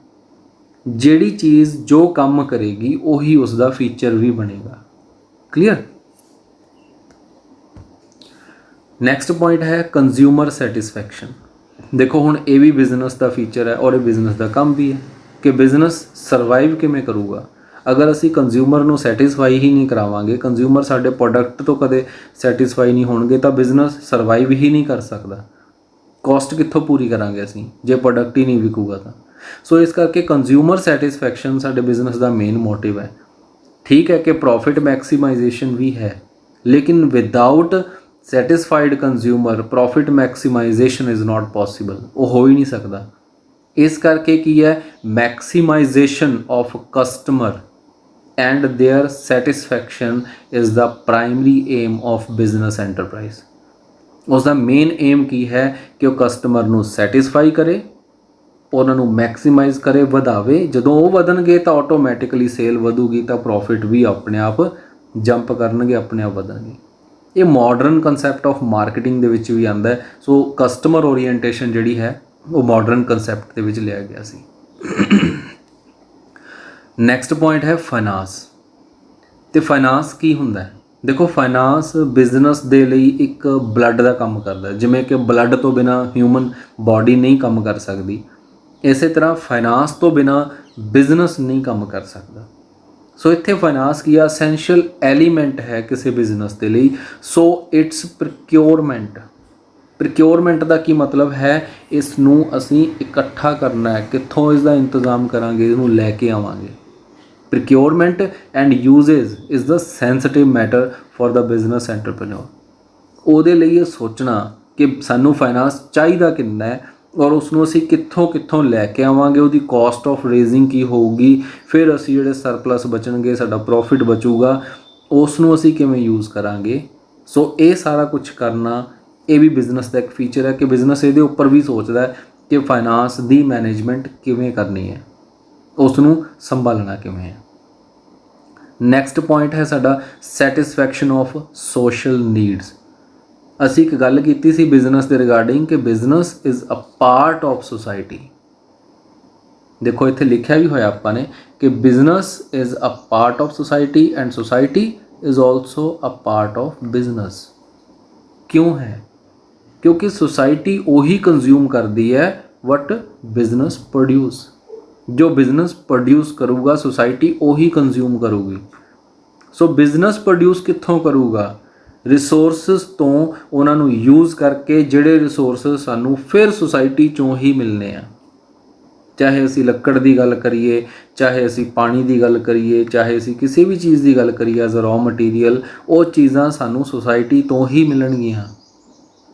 [SPEAKER 1] ਜਿਹੜੀ ਚੀਜ਼ ਜੋ ਕੰਮ ਕਰੇਗੀ ਉਹੀ ਉਸ ਦਾ ਫੀਚਰ ਵੀ ਬਣੇਗਾ। ਕਲੀਅਰ। ਨੈਕਸਟ ਪੁਆਇੰਟ ਹੈ ਕੰਜ਼ਿਊਮਰ ਸੈਟਿਸਫੈਕਸ਼ਨ। ਦੇਖੋ ਹੁਣ ਇਹ ਵੀ ਬਿਜ਼ਨਸ ਦਾ ਫੀਚਰ ਹੈ ਔਰ ਇਹ ਬਿਜ਼ਨਸ ਦਾ ਕੰਮ ਵੀ ਹੈ ਕਿ ਬਿਜ਼ਨਸ ਸਰਵਾਈਵ ਕਿਵੇਂ ਕਰੂਗਾ। ਅਗਰ ਅਸੀਂ ਕੰਜ਼ਿਊਮਰ ਨੂੰ ਸੈਟਿਸਫਾਈ ਹੀ ਨਹੀਂ ਕਰਾਵਾਂਗੇ, ਕੰਜ਼ਿਊਮਰ ਸਾਡੇ ਪ੍ਰੋਡਕਟ ਤੋਂ ਕਦੇ ਸੈਟਿਸਫਾਈ ਨਹੀਂ ਹੋਣਗੇ, ਤਾਂ ਬਿਜ਼ਨਸ ਸਰਵਾਈਵ ਹੀ ਨਹੀਂ ਕਰ ਸਕਦਾ। ਕੋਸਟ ਕਿੱਥੋਂ ਪੂਰੀ ਕਰਾਂਗੇ ਅਸੀਂ ਜੇ ਪ੍ਰੋਡਕਟ ਹੀ ਨਹੀਂ ਵਿਕੂਗਾ ਤਾਂ। ਸੋ ਇਸ ਕਰਕੇ ਕੰਜ਼ਿਊਮਰ ਸੈਟਿਸਫੈਕਸ਼ਨ ਸਾਡੇ ਬਿਜ਼ਨਸ ਦਾ ਮੇਨ ਮੋਟਿਵ ਹੈ। ਠੀਕ ਹੈ ਕਿ ਪ੍ਰੋਫਿਟ ਮੈਕਸੀਮਾਈਜੇਸ਼ਨ ਵੀ ਹੈ, ਲੇਕਿਨ without satisfied consumer profit maximisation is not possible. ਉਹ ਹੋ ਹੀ ਨਹੀਂ ਸਕਦਾ। ਇਸ ਕਰਕੇ ਕੀ ਹੈ, maximisation of customer and their satisfaction is the primary aim of business enterprise. ਉਸ ਦਾ ਮੇਨ ਏਮ ਕੀ ਹੈ ਕਿ ਉਹ ਕਸਟਮਰ ਨੂੰ ਸੈਟਿਸਫਾਈ ਕਰੇ, ਉਹਨਾਂ ਨੂੰ ਮੈਕਸੀਮਾਈਜ਼ ਕਰੇ, ਵਧਾਵੇ। ਜਦੋਂ ਉਹ ਵਧਣਗੇ ਤਾਂ ਆਟੋਮੈਟਿਕਲੀ ਸੇਲ ਵਧੂਗੀ, ਤਾਂ ਪ੍ਰੋਫਿਟ ਵੀ ਆਪਣੇ ਆਪ ਜੰਪ ਕਰਨਗੇ, ਆਪਣੇ ਆਪ ਵਧਣਗੇ। ਇਹ ਮਾਡਰਨ ਕਨਸੈਪਟ ਆਫ ਮਾਰਕੀਟਿੰਗ ਦੇ ਵਿੱਚ ਵੀ ਆਉਂਦਾ ਹੈ। ਸੋ ਕਸਟਮਰ ਓਰੀਐਂਟੇਸ਼ਨ ਜਿਹੜੀ ਹੈ ਉਹ ਮਾਡਰਨ ਕਨਸੈਪਟ ਦੇ ਵਿੱਚ ਲਿਆ ਗਿਆ ਸੀ। ਨੈਕਸਟ ਪੁਆਇੰਟ ਹੈ ਫਾਈਨਾਂਸ। ਤੇ ਫਾਈਨਾਂਸ ਕੀ ਹੁੰਦਾ ਹੈ? ਦੇਖੋ ਫਾਈਨਾਂਸ ਬਿਜ਼ਨਸ ਦੇ ਲਈ ਇੱਕ ਬਲੱਡ ਦਾ ਕੰਮ ਕਰਦਾ ਹੈ। ਜਿਵੇਂ ਕਿ ਬਲੱਡ ਤੋਂ ਬਿਨਾਂ ਹਿਊਮਨ ਬਾਡੀ ਨਹੀਂ ਕੰਮ ਕਰ ਸਕਦੀ, ਇਸੇ ਤਰ੍ਹਾਂ ਫਾਈਨਾਂਸ ਤੋਂ ਬਿਨਾਂ ਬਿਜ਼ਨਸ ਨਹੀਂ ਕੰਮ ਕਰ ਸਕਦਾ। ਸੋ ਇੱਥੇ ਫਾਈਨਾਂਸ ਕੀ ਆ, ਅਸੈਂਸ਼ੀਅਲ ਐਲੀਮੈਂਟ ਹੈ ਕਿਸੇ ਬਿਜ਼ਨਸ ਦੇ ਲਈ। ਸੋ ਇਟਸ ਪ੍ਰੋਕਿਉਰਮੈਂਟ, ਪ੍ਰੋਕਿਉਰਮੈਂਟ ਦਾ ਕੀ ਮਤਲਬ ਹੈ, ਇਸ ਨੂੰ ਅਸੀਂ ਇਕੱਠਾ ਕਰਨਾ ਹੈ, ਕਿੱਥੋਂ ਇਸ ਦਾ ਇੰਤਜ਼ਾਮ ਕਰਾਂਗੇ, ਇਹਨੂੰ ਲੈ ਕੇ ਆਵਾਂਗੇ। Procurement and usage is the sensitive matter for the business entrepreneur. ਉਹਦੇ ਲਈ ਇਹ ਸੋਚਣਾ ਕਿ ਸਾਨੂੰ ਫਾਈਨਾਂਸ ਚਾਹੀਦਾ ਕਿੰਨਾ ਹੈ ਔਰ ਉਸ ਨੂੰ ਅਸੀਂ ਕਿੱਥੋਂ ਕਿੱਥੋਂ ਲੈ ਕੇ ਆਵਾਂਗੇ, ਉਹਦੀ ਕਾਸਟ ਆਫ ਰੇਜ਼ਿੰਗ ਕੀ ਹੋਊਗੀ, ਫਿਰ ਅਸੀਂ ਜਿਹੜੇ ਸਰਪਲਸ ਬਚਣਗੇ, ਸਾਡਾ ਪ੍ਰੋਫਿਟ ਬਚੂਗਾ, ਉਸ ਨੂੰ ਅਸੀਂ ਕਿਵੇਂ ਯੂਜ਼ ਕਰਾਂਗੇ। ਸੋ ਇਹ ਸਾਰਾ ਕੁਝ ਕਰਨਾ, ਇਹ ਵੀ ਬਿਜ਼ਨਸ ਦਾ ਇੱਕ ਫੀਚਰ ਹੈ ਕਿ ਬਿਜ਼ਨਸ ਇਹਦੇ ਉੱਪਰ ਵੀ ਸੋਚਦਾ ਹੈ ਕਿ ਫਾਈਨਾਂਸ ਦੀ ਮੈਨੇਜਮੈਂਟ ਕਿਵੇਂ ਕਰਨੀ ਹੈ, ਉਸ ਨੂੰ ਸੰਭਾਲਣਾ ਕਿਵੇਂ ਹੈ। ਨੈਕਸਟ ਪੁਆਇੰਟ ਹੈ ਸਾਡਾ ਸੈਟਿਸਫੈਕਸ਼ਨ ਆਫ ਸੋਸ਼ਲ ਨੀਡਸ। ਅਸੀਂ ਇੱਕ ਗੱਲ ਕੀਤੀ ਸੀ ਬਿਜ਼ਨਸ ਦੇ ਰਿਗਾਰਡਿੰਗ ਕਿ business is a part of society. ਦੇਖੋ ਇੱਥੇ ਲਿਖਿਆ ਵੀ ਹੋਇਆ ਆਪਾਂ ਨੇ ਕਿ business is a part of society and society is also a part of business. ਕਿਉਂ ਹੈ? ਕਿਉਂਕਿ ਸੁਸਾਇਟੀ ਉਹੀ ਕੰਜ਼ਿਊਮ ਕਰਦੀ ਹੈ ਵਟ ਬਿਜ਼ਨਸ ਪ੍ਰੋਡਿਊਸ। ਜੋ ਬਿਜ਼ਨਸ ਪ੍ਰੋਡਿਊਸ ਕਰੂਗਾ ਸੁਸਾਇਟੀ ਉਹੀ ਕੰਜ਼ਿਊਮ ਕਰੂਗੀ। ਸੋ ਬਿਜ਼ਨਸ ਪ੍ਰੋਡਿਊਸ ਕਿੱਥੋਂ ਕਰੂਗਾ? ਰਿਸੋਰਸਿਸ ਤੋਂ, ਉਹਨਾਂ ਨੂੰ ਯੂਜ਼ ਕਰਕੇ ਜਿਹੜੇ ਰਿਸੋਰਸਿਸ ਸਾਨੂੰ ਫਿਰ ਸੁਸਾਇਟੀ 'ਚੋਂ ਹੀ ਮਿਲਨੇ ਆ। ਚਾਹੇ ਅਸੀਂ ਲੱਕੜ ਦੀ ਗੱਲ ਕਰੀਏ, ਚਾਹੇ ਅਸੀਂ ਪਾਣੀ ਦੀ ਗੱਲ ਕਰੀਏ, ਚਾਹੇ ਅਸੀਂ ਕਿਸੇ ਵੀ ਚੀਜ਼ ਦੀ ਗੱਲ ਕਰੀਏ ਐਜ਼ ਅ ਰॉ ਮਟੀਰੀਅਲ, ਉਹ ਚੀਜ਼ਾਂ ਸਾਨੂੰ ਸੁਸਾਇਟੀ ਤੋਂ ਹੀ ਮਿਲਣਗੀਆਂ।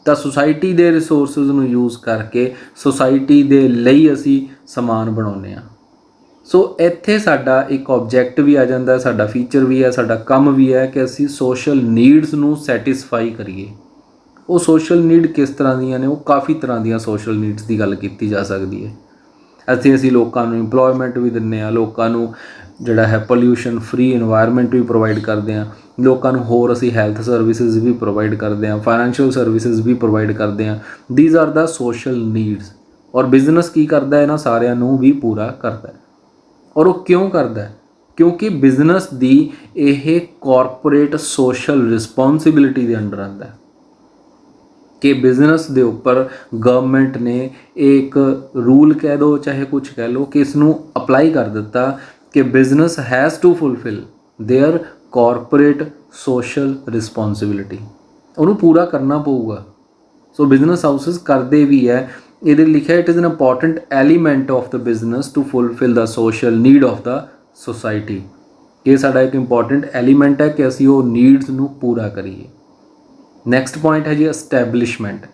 [SPEAKER 1] ਤਾਂ ਸੁਸਾਇਟੀ ਦੇ ਰਿਸੋਰਸਿਸ ਨੂੰ ਯੂਜ਼ ਕਰਕੇ ਸੁਸਾਇਟੀ ਦੇ ਲਈ ਅਸੀਂ ਸਮਾਨ ਬਣਾਉਂਦੇ ਹਾਂ। ਸੋ ਇੱਥੇ ਸਾਡਾ ਇੱਕ ਆਬਜੈਕਟ ਵੀ ਆ ਜਾਂਦਾ, ਸਾਡਾ ਫੀਚਰ ਵੀ ਹੈ, ਸਾਡਾ ਕੰਮ ਵੀ ਹੈ ਕਿ ਅਸੀਂ ਸੋਸ਼ਲ ਨੀਡਸ ਨੂੰ ਸੈਟਿਸਫਾਈ ਕਰੀਏ। ਉਹ ਸੋਸ਼ਲ ਨੀਡ ਕਿਸ ਤਰ੍ਹਾਂ ਦੀਆਂ ਨੇ? ਉਹ ਕਾਫੀ ਤਰ੍ਹਾਂ ਦੀਆਂ ਸੋਸ਼ਲ ਨੀਡਸ ਦੀ ਗੱਲ ਕੀਤੀ ਜਾ ਸਕਦੀ ਹੈ। ਅਸੀਂ ਲੋਕਾਂ ਨੂੰ ਇੰਪਲੋਇਮੈਂਟ ਵੀ ਦਿੰਦੇ ਹਾਂ, ਲੋਕਾਂ ਨੂੰ ਜਿਹੜਾ ਹੈ ਪੋਲਿਊਸ਼ਨ ਫ੍ਰੀ ਇਨਵਾਇਰਮੈਂਟ ਵੀ ਪ੍ਰੋਵਾਈਡ ਕਰਦੇ ਹਾਂ, ਲੋਕਾਂ ਨੂੰ ਹੋਰ ਅਸੀਂ ਹੈਲਥ ਸਰਵਿਸਿਜ਼ ਵੀ ਪ੍ਰੋਵਾਈਡ ਕਰਦੇ ਹਾਂ, ਫਾਈਨੈਂਸ਼ੀਅਲ ਸਰਵਿਸਿਜ਼ ਵੀ ਪ੍ਰੋਵਾਈਡ ਕਰਦੇ ਹਾਂ। These are the social needs. ਔਰ ਬਿਜ਼ਨਸ ਕੀ ਕਰਦਾ? ਇਹਨਾਂ ਸਾਰਿਆਂ ਨੂੰ ਵੀ ਪੂਰਾ ਕਰਦਾ ਹੈ। ਔਰ ਉਹ ਕਿਉਂ ਕਰਦਾ ਹੈ? ਕਿਉਂਕਿ ਬਿਜ਼ਨਸ ਦੀ ਇਹ ਕਾਰਪੋਰੇਟ ਸੋਸ਼ਲ ਰਿਸਪੌਂਸਿਬਿਲਿਟੀ ਦੇ ਅੰਡਰ ਆਉਂਦਾ ਹੈ ਕਿ ਬਿਜ਼ਨਸ ਦੇ ਉੱਪਰ ਗਵਰਨਮੈਂਟ ਨੇ ਇੱਕ ਰੂਲ ਕਹਿ ਦਿਓ ਚਾਹੇ ਕੁਝ ਕਹਿ ਲਓ ਕਿ ਇਸ ਨੂੰ ਅਪਲਾਈ ਕਰ ਦਿੱਤਾ ਕਿ business has to fulfil their corporate social responsibility. ਉਹਨੂੰ ਪੂਰਾ ਕਰਨਾ ਪਊਗਾ। ਸੋ ਬਿਜ਼ਨਸ ਹਾਊਸਿਸ ਕਰਦੇ ਵੀ ਹੈ। ਇਹਦੇ ਲਿਖਿਆ it is an important element of the business to fulfil the social need of the society. ਇਹ ਸਾਡਾ ਇੱਕ ਇੰਪੋਰਟੈਂਟ ਐਲੀਮੈਂਟ ਹੈ ਕਿ ਅਸੀਂ ਉਹ ਨੀਡਸ ਨੂੰ ਪੂਰਾ ਕਰੀਏ। ਨੈਕਸਟ ਪੁਆਇੰਟ ਹੈ ਜੀ ਐਸਟੈਬਲਿਸ਼ਮੈਂਟ।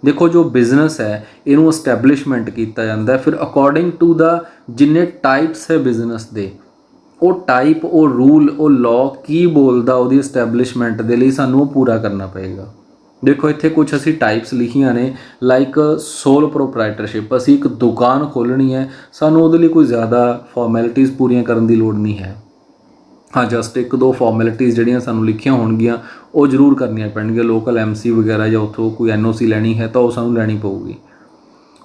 [SPEAKER 1] ਦੇਖੋ ਜੋ ਬਿਜ਼ਨਸ ਹੈ ਇਹਨੂੰ ਐਸਟੈਬਲਿਸ਼ਮੈਂਟ ਕੀਤਾ ਜਾਂਦਾ ਫਿਰ ਅਕੋਰਡਿੰਗ ਟੂ ਦਾ ਜਿੰਨੇ ਟਾਈਪਸ ਹੈ ਬਿਜ਼ਨਸ ਦੇ, ਉਹ ਟਾਈਪ, ਉਹ ਰੂਲ, ਉਹ ਲਾਅ ਕੀ ਬੋਲਦਾ ਉਹਦੀ ਐਸਟੈਬਲਿਸ਼ਮੈਂਟ ਦੇ ਲਈ ਸਾਨੂੰ ਉਹ ਪੂਰਾ ਕਰਨਾ ਪਏਗਾ। ਦੇਖੋ ਇੱਥੇ ਕੁਝ ਅਸੀਂ ਟਾਈਪਸ ਲਿਖੀਆਂ ਨੇ ਲਾਈਕ ਸੋਲ ਪ੍ਰੋਪਰਾਈਟਰਸ਼ਿਪ। ਅਸੀਂ ਇੱਕ ਦੁਕਾਨ ਖੋਲ੍ਹਣੀ ਹੈ, ਸਾਨੂੰ ਉਹਦੇ ਲਈ ਕੋਈ ਜ਼ਿਆਦਾ ਫਾਰਮੈਲਿਟੀਜ਼ ਪੂਰੀਆਂ ਕਰਨ ਦੀ ਲੋੜ ਨਹੀਂ ਹੈ। ਹਾਂ, ਜਸਟ ਇੱਕ ਦੋ ਫਾਰਮੈਲਿਟੀਜ਼ ਜਿਹੜੀਆਂ ਸਾਨੂੰ ਲਿਖੀਆਂ ਹੋਣਗੀਆਂ ਉਹ ਜ਼ਰੂਰ ਕਰਨੀਆਂ ਪੈਣਗੀਆਂ। ਲੋਕਲ MC ਵਗੈਰਾ ਜਾਂ ਉੱਥੋਂ ਕੋਈ NOC ਲੈਣੀ ਹੈ ਤਾਂ ਉਹ ਸਾਨੂੰ ਲੈਣੀ ਪਊਗੀ।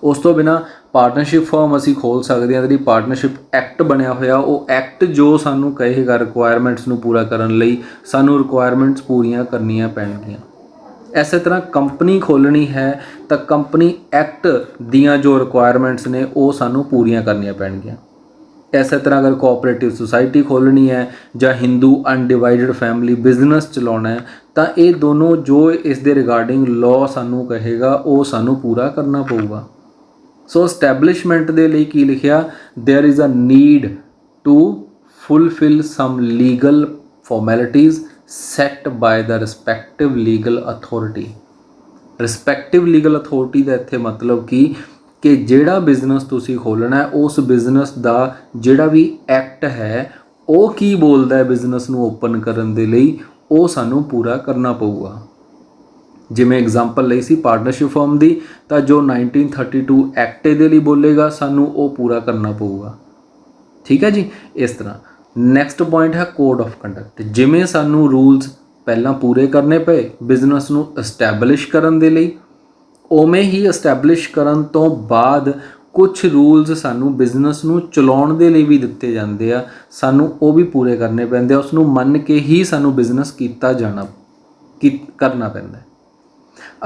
[SPEAKER 1] ਉਸ ਤੋਂ ਬਿਨਾਂ ਪਾਰਟਨਰਸ਼ਿਪ ਫਰਮ ਅਸੀਂ ਖੋਲ੍ਹ ਸਕਦੇ ਹਾਂ। ਜਿਹੜੀ ਪਾਰਟਨਰਸ਼ਿਪ ਐਕਟ ਬਣਿਆ ਹੋਇਆ, ਉਹ ਐਕਟ ਜੋ ਸਾਨੂੰ ਕਹੇਗਾ ਰਿਕੁਆਇਰਮੈਂਟਸ ਨੂੰ ਪੂਰਾ ਕਰਨ ਲਈ ਸਾਨੂੰ ਰਿਕੁਆਇਰਮੈਂਟਸ ਪੂਰੀਆਂ ਕਰਨੀਆਂ ਪੈਣਗੀਆਂ। ਇਸੇ ਤਰ੍ਹਾਂ ਕੰਪਨੀ ਖੋਲ੍ਹਣੀ ਹੈ ਤਾਂ ਕੰਪਨੀ ਐਕਟ ਦੀਆਂ ਜੋ ਰਿਕੁਆਇਰਮੈਂਟਸ ਨੇ ਉਹ ਸਾਨੂੰ ਪੂਰੀਆਂ ਕਰਨੀਆਂ ਪੈਣਗੀਆਂ। ਇਸੇ ਤਰ੍ਹਾਂ ਅਗਰ ਕੋਆਪਰੇਟਿਵ ਸੁਸਾਇਟੀ ਖੋਲ੍ਹਣੀ ਹੈ ਜਾਂ ਹਿੰਦੂ ਅਨਡਿਵਾਈਡਡ ਫੈਮਿਲੀ ਬਿਜ਼ਨਸ ਚਲਾਉਣਾ ਹੈ ਤਾਂ ਇਹ ਦੋਨੋਂ ਜੋ ਇਸ ਦੇ ਰਿਗਾਰਡਿੰਗ ਲਾਅ ਸਾਨੂੰ ਕਹੇਗਾ ਉਹ ਸਾਨੂੰ ਪੂਰਾ ਕਰਨਾ ਪਊਗਾ। ਸੋ ਐਸਟੈਬਲਿਸ਼ਮੈਂਟ ਦੇ ਲਈ ਕੀ ਲਿਖਿਆ? There is a need to fulfil some legal formalities set by the respective legal authority. Respective legal authority ਦਾ ਇੱਥੇ ਮਤਲਬ ਕਿ ਜਿਹੜਾ ਬਿਜ਼ਨਸ ਤੁਸੀਂ ਖੋਲ੍ਹਣਾ ਹੈ ਉਸ ਬਿਜ਼ਨਸ ਦਾ ਜਿਹੜਾ ਵੀ ਐਕਟ ਹੈ ਉਹ ਕੀ ਬੋਲਦਾ ਹੈ ਬਿਜ਼ਨਸ ਨੂੰ ਓਪਨ ਕਰਨ ਦੇ ਲਈ, ਉਹ ਸਾਨੂੰ ਪੂਰਾ ਕਰਨਾ ਪਊਗਾ। ਜਿਵੇਂ ਐਗਜ਼ਾਮਪਲ ਲਈ ਸੀ ਪਾਰਟਨਰਸ਼ਿਪ ਫਰਮ ਦੀ, ਤਾਂ ਜੋ 1932 ਐਕਟ ਇਹਦੇ ਲਈ ਬੋਲੇਗਾ ਸਾਨੂੰ ਉਹ ਪੂਰਾ ਕਰਨਾ ਪਊਗਾ। ਠੀਕ ਹੈ ਜੀ। ਇਸ ਤਰ੍ਹਾਂ ਨੈਕਸਟ ਪੁਆਇੰਟ ਹੈ ਕੋਡ ਆਫ ਕੰਡਕਟ। ਜਿਵੇਂ ਸਾਨੂੰ ਰੂਲਸ ਪਹਿਲਾਂ ਪੂਰੇ ਕਰਨੇ ਪਏ ਬਿਜ਼ਨਸ ਨੂੰ ਐਸਟੈਬਲਿਸ਼ ਕਰਨ ਦੇ ਲਈ, ਉਵੇਂ ਹੀ ਐਸਟੈਬਲਿਸ਼ ਕਰਨ ਤੋਂ ਬਾਅਦ ਕੁਝ ਰੂਲਸ ਸਾਨੂੰ ਬਿਜ਼ਨਸ ਨੂੰ ਚਲਾਉਣ ਦੇ ਲਈ ਵੀ ਦਿੱਤੇ ਜਾਂਦੇ ਆ, ਸਾਨੂੰ ਉਹ ਵੀ ਪੂਰੇ ਕਰਨੇ ਪੈਂਦੇ ਆ। ਉਸ ਨੂੰ ਮੰਨ ਕੇ ਹੀ ਸਾਨੂੰ ਬਿਜ਼ਨਸ ਕਰਨਾ ਪੈਂਦਾ।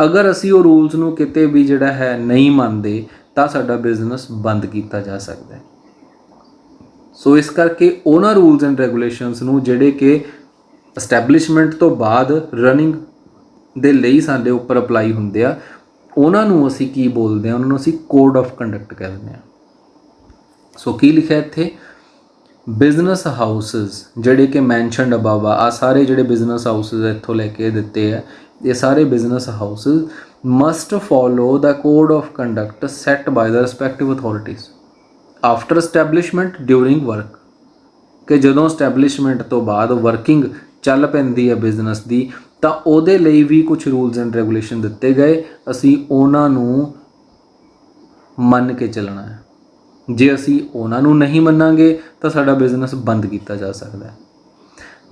[SPEAKER 1] ਅਗਰ ਅਸੀਂ ਉਹ ਰੂਲਸ ਨੂੰ ਕਿਤੇ ਵੀ ਜਿਹੜਾ ਹੈ ਨਹੀਂ ਮੰਨਦੇ ਤਾਂ ਸਾਡਾ ਬਿਜ਼ਨਸ ਬੰਦ ਕੀਤਾ ਜਾ ਸਕਦਾ ਹੈ। ਸੋ ਇਸ ਕਰਕੇ ਉਹਨਾਂ ਰੂਲਸ ਐਂਡ ਰੈਗੂਲੇਸ਼ਨਸ ਨੂੰ ਜਿਹੜੇ ਕਿ ਐਸਟੈਬਲਿਸ਼ਮੈਂਟ ਤੋਂ ਬਾਅਦ ਰਨਿੰਗ ਦੇ ਲਈ ਸਾਡੇ ਉੱਪਰ ਅਪਲਾਈ ਹੁੰਦੇ ਆ, ਉਹਨਾਂ ਨੂੰ ਅਸੀਂ ਕੀ ਬੋਲਦੇ ਹਾਂ, ਉਹਨਾਂ ਨੂੰ ਅਸੀਂ ਕੋਡ ਆਫ ਕੰਡਕਟ ਕਹਿ ਦਿੰਦੇ ਹਾਂ। ਸੋ ਕੀ ਲਿਖਿਆ ਇੱਥੇ, ਬਿਜ਼ਨਸ ਹਾਊਸਿਸ ਜਿਹੜੇ ਕਿ ਮੈਂਸ਼ਨਡ ਅਬਵ ਆ ਸਾਰੇ ਜਿਹੜੇ ਬਿਜ਼ਨਸ ਹਾਊਸਿਸ ਇੱਥੋਂ ਲੈ ਕੇ ਦਿੱਤੇ ਆ, ਇਹ ਸਾਰੇ business houses must follow the code of conduct set by the respective authorities after establishment during work, ਕਿ ਜਦੋਂ ਇਸਟੈਬਲਿਸ਼ਮੈਂਟ ਤੋਂ ਬਾਅਦ ਵਰਕਿੰਗ ਚੱਲ ਪੈਂਦੀ ਹੈ ਬਿਜ਼ਨਸ ਦੀ ਤਾਂ ਉਹਦੇ ਲਈ ਵੀ ਕੁਝ ਰੂਲਸ ਐਂਡ ਰੈਗੂਲੇਸ਼ਨ ਦਿੱਤੇ ਗਏ, ਅਸੀਂ ਉਹਨਾਂ ਨੂੰ ਮੰਨ ਕੇ ਚੱਲਣਾ ਹੈ। ਜੇ ਅਸੀਂ ਉਹਨਾਂ ਨੂੰ ਨਹੀਂ ਮੰਨਾਂਗੇ ਤਾਂ ਸਾਡਾ ਬਿਜ਼ਨਸ ਬੰਦ ਕੀਤਾ ਜਾ ਸਕਦਾ ਹੈ।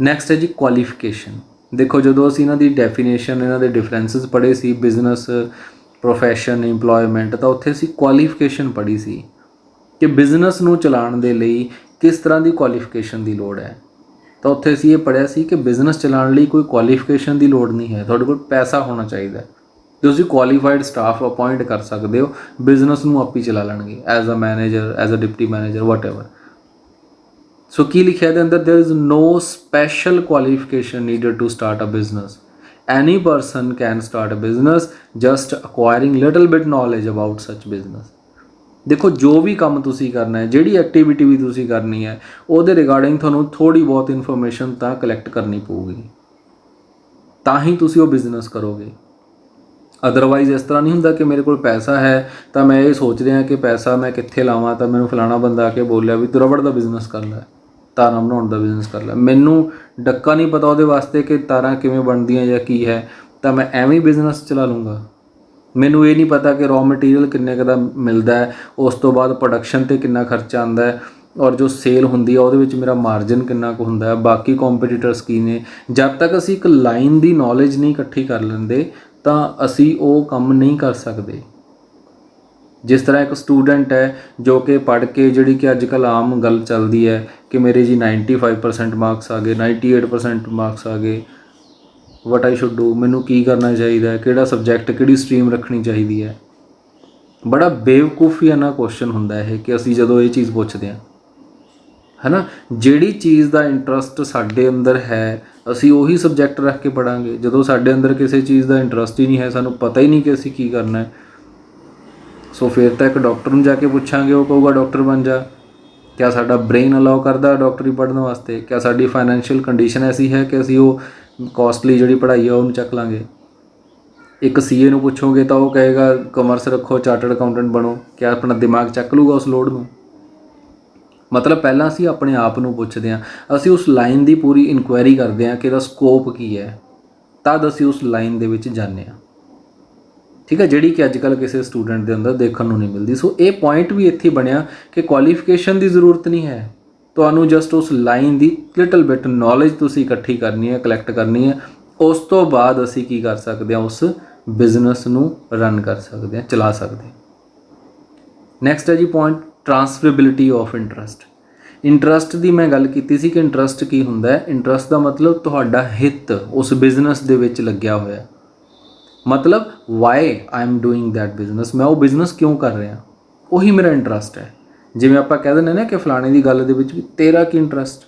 [SPEAKER 1] ਨੈਕਸਟ ਹੈ ਜੀ ਕੁਆਲੀਫਿਕੇਸ਼ਨ। ਦੇਖੋ ਜਦੋਂ ਅਸੀਂ ਇਹਨਾਂ ਦੀ ਡੈਫੀਨੇਸ਼ਨ, ਇਹਨਾਂ ਦੇ ਡਿਫਰੈਂਸਿਸ ਪੜ੍ਹੇ ਸੀ, ਬਿਜ਼ਨਸ, ਪ੍ਰੋਫੈਸ਼ਨ, ਇੰਪਲੋਇਮੈਂਟ, ਤਾਂ ਉੱਥੇ ਅਸੀਂ ਕੁਆਲੀਫਿਕੇਸ਼ਨ ਪੜ੍ਹੀ ਸੀ ਕਿ ਬਿਜ਼ਨਸ ਨੂੰ ਚਲਾਉਣ ਦੇ ਲਈ ਕਿਸ ਤਰ੍ਹਾਂ ਦੀ ਕੁਆਲੀਫਿਕੇਸ਼ਨ ਦੀ ਲੋੜ ਹੈ। ਤਾਂ ਉੱਥੇ ਅਸੀਂ ਇਹ ਪੜ੍ਹਿਆ ਸੀ ਕਿ ਬਿਜ਼ਨਸ ਚਲਾਉਣ ਲਈ ਕੋਈ ਕੁਆਲੀਫਿਕੇਸ਼ਨ ਦੀ ਲੋੜ ਨਹੀਂ ਹੈ, ਤੁਹਾਡੇ ਕੋਲ ਪੈਸਾ ਹੋਣਾ ਚਾਹੀਦਾ। ਤੁਸੀਂ ਕੁਆਲੀਫਾਈਡ ਸਟਾਫ ਅਪਾਇੰਟ ਕਰ ਸਕਦੇ ਹੋ, ਬਿਜ਼ਨਸ ਨੂੰ ਆਪ ਹੀ ਚਲਾ ਲੈਣਗੇ as a manager, as a deputy manager, whatever. So ਕੀ ਲਿਖਿਆ ਇਹਦੇ ਅੰਦਰ, there is no special qualification needed to start a business. Any person can start a business just acquiring little bit knowledge about such business. ਦੇਖੋ ਜੋ ਵੀ ਕੰਮ ਤੁਸੀਂ ਕਰਨਾ ਹੈ, ਜਿਹੜੀ ਐਕਟੀਵਿਟੀ ਵੀ ਤੁਸੀਂ ਕਰਨੀ ਹੈ, ਉਹਦੇ ਰਿਗਾਰਡਿੰਗ ਤੁਹਾਨੂੰ ਥੋੜ੍ਹੀ ਬਹੁਤ ਇਨਫੋਰਮੇਸ਼ਨ ਤਾਂ ਕਲੈਕਟ ਕਰਨੀ ਪਊਗੀ, ਤਾਂ ਹੀ ਤੁਸੀਂ ਉਹ ਬਿਜ਼ਨਸ ਕਰੋਗੇ। ਅਦਰਵਾਈਜ਼ ਇਸ ਤਰ੍ਹਾਂ ਨਹੀਂ ਹੁੰਦਾ ਕਿ ਮੇਰੇ ਕੋਲ ਪੈਸਾ ਹੈ ਤਾਂ ਮੈਂ ਇਹ ਸੋਚ ਰਿਹਾ ਕਿ ਪੈਸਾ ਮੈਂ ਕਿੱਥੇ ਲਾਵਾਂ, ਤਾਂ ਮੈਨੂੰ ਫਲਾਣਾ ਬੰਦਾ ਆ ਕੇ ਬੋਲਿਆ ਵੀ ਤੂੰ ਰਬੜ ਦਾ ਬਿਜ਼ਨਸ ਕਰ ਲੈ, ਤਾਰਾਂ ਬਣਾਉਣ ਦਾ ਬਿਜ਼ਨਸ ਕਰ ਲੈ, ਮੈਨੂੰ ਡੱਕਾ ਨਹੀਂ ਪਤਾ ਉਹਦੇ ਵਾਸਤੇ ਕਿ ਤਾਰਾਂ ਕਿਵੇਂ ਬਣਦੀਆਂ ਜਾਂ ਕੀ ਹੈ, ਤਾਂ ਮੈਂ ਐਵੇਂ ਹੀ ਬਿਜ਼ਨਸ ਚਲਾ ਲੂँਗਾ। ਮੈਨੂੰ ਇਹ ਨਹੀਂ ਪਤਾ ਕਿ ਰॉ ਮਟੀਰੀਅਲ ਕਿੰਨੇ ਕੁ ਦਾ ਮਿਲਦਾ ਹੈ, ਉਸ ਤੋਂ ਬਾਅਦ ਪ੍ਰੋਡਕਸ਼ਨ 'ਤੇ ਕਿੰਨਾ ਖਰਚਾ ਆਉਂਦਾ ਹੈ, ਔਰ ਜੋ ਸੇਲ ਹੁੰਦੀ ਹੈ ਉਹਦੇ ਵਿੱਚ ਮੇਰਾ ਮਾਰਜਨ ਕਿੰਨਾ ਕੁ ਹੁੰਦਾ ਹੈ, ਬਾਕੀ ਕੰਪੀਟੀਟਰਸ ਕੀ ਨੇ। ਜਦ ਤੱਕ ਅਸੀਂ ਇੱਕ ਲਾਈਨ ਦੀ ਨੌਲੇਜ ਨਹੀਂ ਇਕੱਠੀ ਕਰ ਲੈਂਦੇ ਤਾਂ ਅਸੀਂ ਉਹ ਕੰਮ ਨਹੀਂ ਕਰ ਸਕਦੇ। ਜਿਸ ਤਰ੍ਹਾਂ ਇੱਕ ਸਟੂਡੈਂਟ ਹੈ ਜੋ ਕਿ ਪੜ੍ਹ ਕੇ, ਜਿਹੜੀ ਕਿ ਅੱਜ ਕੱਲ੍ਹ ਆਮ ਗੱਲ ਚੱਲਦੀ ਹੈ ਕਿ ਮੇਰੇ ਜੀ 95% ਮਾਰਕਸ ਆ ਗਏ, 98% ਮਾਰਕਸ ਆ ਗਏ, ਵਟ ਆਈ ਸ਼ੁੱਡ ਡੂ, ਮੈਨੂੰ ਕੀ ਕਰਨਾ ਚਾਹੀਦਾ ਹੈ, ਕਿਹੜਾ ਸਬਜੈਕਟ, ਕਿਹੜੀ ਸਟਰੀਮ ਰੱਖਣੀ ਚਾਹੀਦੀ ਹੈ। ਬੜਾ ਬੇਵਕੂਫੀਆਨਾ ਕੁਐਸਚਨ ਹੁੰਦਾ ਇਹ ਕਿ ਅਸੀਂ ਜਦੋਂ ਇਹ ਚੀਜ਼ ਪੁੱਛਦੇ ਹਾਂ, ਹੈ ਨਾ। ਜਿਹੜੀ ਚੀਜ਼ ਦਾ ਇੰਟਰਸਟ ਸਾਡੇ ਅੰਦਰ ਹੈ ਅਸੀਂ ਉਹੀ ਸਬਜੈਕਟ ਰੱਖ ਕੇ ਪੜ੍ਹਾਂਗੇ। ਜਦੋਂ ਸਾਡੇ ਅੰਦਰ ਕਿਸੇ ਚੀਜ਼ ਦਾ ਇੰਟਰਸਟ ਹੀ ਨਹੀਂ ਹੈ, ਸਾਨੂੰ ਪਤਾ ਹੀ ਨਹੀਂ ਕਿ ਅਸੀਂ ਕੀ ਕਰਨਾ ਹੈ, ਸੋ ਫਿਰ ਤਾਂ ਇੱਕ ਡਾਕਟਰ ਨੂੰ ਜਾ ਕੇ ਪੁੱਛਾਂਗੇ, ਉਹ ਕਹੂਗਾ ਡਾਕਟਰ ਬਣ ਜਾ। ਕਿਆ ਸਾਡਾ ਬ੍ਰੇਨ ਅਲਾਓ ਕਰਦਾ ਡਾਕਟਰੀ ਪੜ੍ਹਨ ਵਾਸਤੇ? ਕਿਆ ਸਾਡੀ ਫਾਈਨੈਂਸ਼ੀਅਲ ਕੰਡੀਸ਼ਨ ਐਸੀ ਹੈ ਕਿ ਅਸੀਂ ਉਹ ਕੋਸਟਲੀ ਜਿਹੜੀ ਪੜ੍ਹਾਈ ਆ ਉਹਨੂੰ ਚੱਕ ਲਾਂਗੇ? ਇੱਕ ਸੀਏ ਨੂੰ ਪੁੱਛੋਗੇ ਤਾਂ ਉਹ ਕਹੇਗਾ ਕਮਰਸ ਰੱਖੋ, ਚਾਰਟਰਡ ਅਕਾਊਂਟੈਂਟ ਬਣੋ। ਕਿਆ ਆਪਣਾ ਦਿਮਾਗ ਚੱਕ ਲੂਗਾ ਉਸ ਲੋਡ ਨੂੰ? ਮਤਲਬ ਪਹਿਲਾਂ ਅਸੀਂ ਆਪਣੇ ਆਪ ਨੂੰ ਪੁੱਛਦੇ ਹਾਂ, ਅਸੀਂ ਉਸ ਲਾਈਨ ਦੀ ਪੂਰੀ ਇਨਕੁਆਇਰੀ ਕਰਦੇ ਹਾਂ ਕਿ ਇਹਦਾ ਸਕੋਪ ਕੀ ਹੈ, ਤਦ ਅਸੀਂ ਉਸ ਲਾਈਨ ਦੇ ਵਿੱਚ ਜਾਂਦੇ ਹਾਂ। ਠੀਕ ਹੈ, ਜਿਹੜੀ ਕਿ ਅੱਜ ਕੱਲ੍ਹ ਕਿਸੇ ਸਟੂਡੈਂਟ ਦੇ ਅੰਦਰ ਦੇਖਣ ਨੂੰ ਨਹੀਂ ਮਿਲਦੀ। ਸੋ ਇਹ ਪੁਆਇੰਟ ਵੀ ਇੱਥੇ ਬਣਿਆ ਕਿ ਕੁਆਲੀਫਿਕੇਸ਼ਨ ਦੀ ਜ਼ਰੂਰਤ ਨਹੀਂ ਹੈ, ਤੁਹਾਨੂੰ ਜਸਟ ਉਸ ਲਾਈਨ ਦੀ ਲਿਟਲ ਬਿਟ ਨੌਲੇਜ ਤੁਸੀਂ ਇਕੱਠੀ ਕਰਨੀ ਹੈ, ਕਲੈਕਟ ਕਰਨੀ ਹੈ। ਉਸ ਤੋਂ ਬਾਅਦ ਅਸੀਂ ਕੀ ਕਰ ਸਕਦੇ ਹਾਂ, ਉਸ ਬਿਜ਼ਨਸ ਨੂੰ ਰਨ ਕਰ ਸਕਦੇ ਹਾਂ, ਚਲਾ ਸਕਦੇ ਹਾਂ। ਨੈਕਸਟ ਹੈ ਜੀ ਪੁਆਇੰਟ, ਟਰਾਂਸਫਰੇਬਿਲਿਟੀ ਆਫ ਇੰਟਰਸਟ। ਇੰਟਰਸਟ ਦੀ ਮੈਂ ਗੱਲ ਕੀਤੀ ਸੀ ਕਿ ਇੰਟਰਸਟ ਕੀ ਹੁੰਦਾ ਹੈ। ਇੰਟਰਸਟ ਦਾ ਮਤਲਬ ਤੁਹਾਡਾ ਹਿੱਤ ਉਸ ਬਿਜ਼ਨਸ ਦੇ ਵਿੱਚ ਲੱਗਿਆ ਹੋਇਆ, ਮਤਲਬ why I am doing that business, ਮੈਂ ਉਹ ਬਿਜ਼ਨਸ ਕਿਉਂ ਕਰ ਰਿਹਾ, ਉਹੀ ਮੇਰਾ ਇੰਟਰਸਟ ਹੈ। ਜਿਵੇਂ ਆਪਾਂ ਕਹਿ ਦਿੰਦੇ ਨਾ ਕਿ ਫਲਾਣੇ ਦੀ ਗੱਲ ਦੇ ਵਿੱਚ ਵੀ ਤੇਰਾ ਕੀ ਇੰਟਰਸਟ,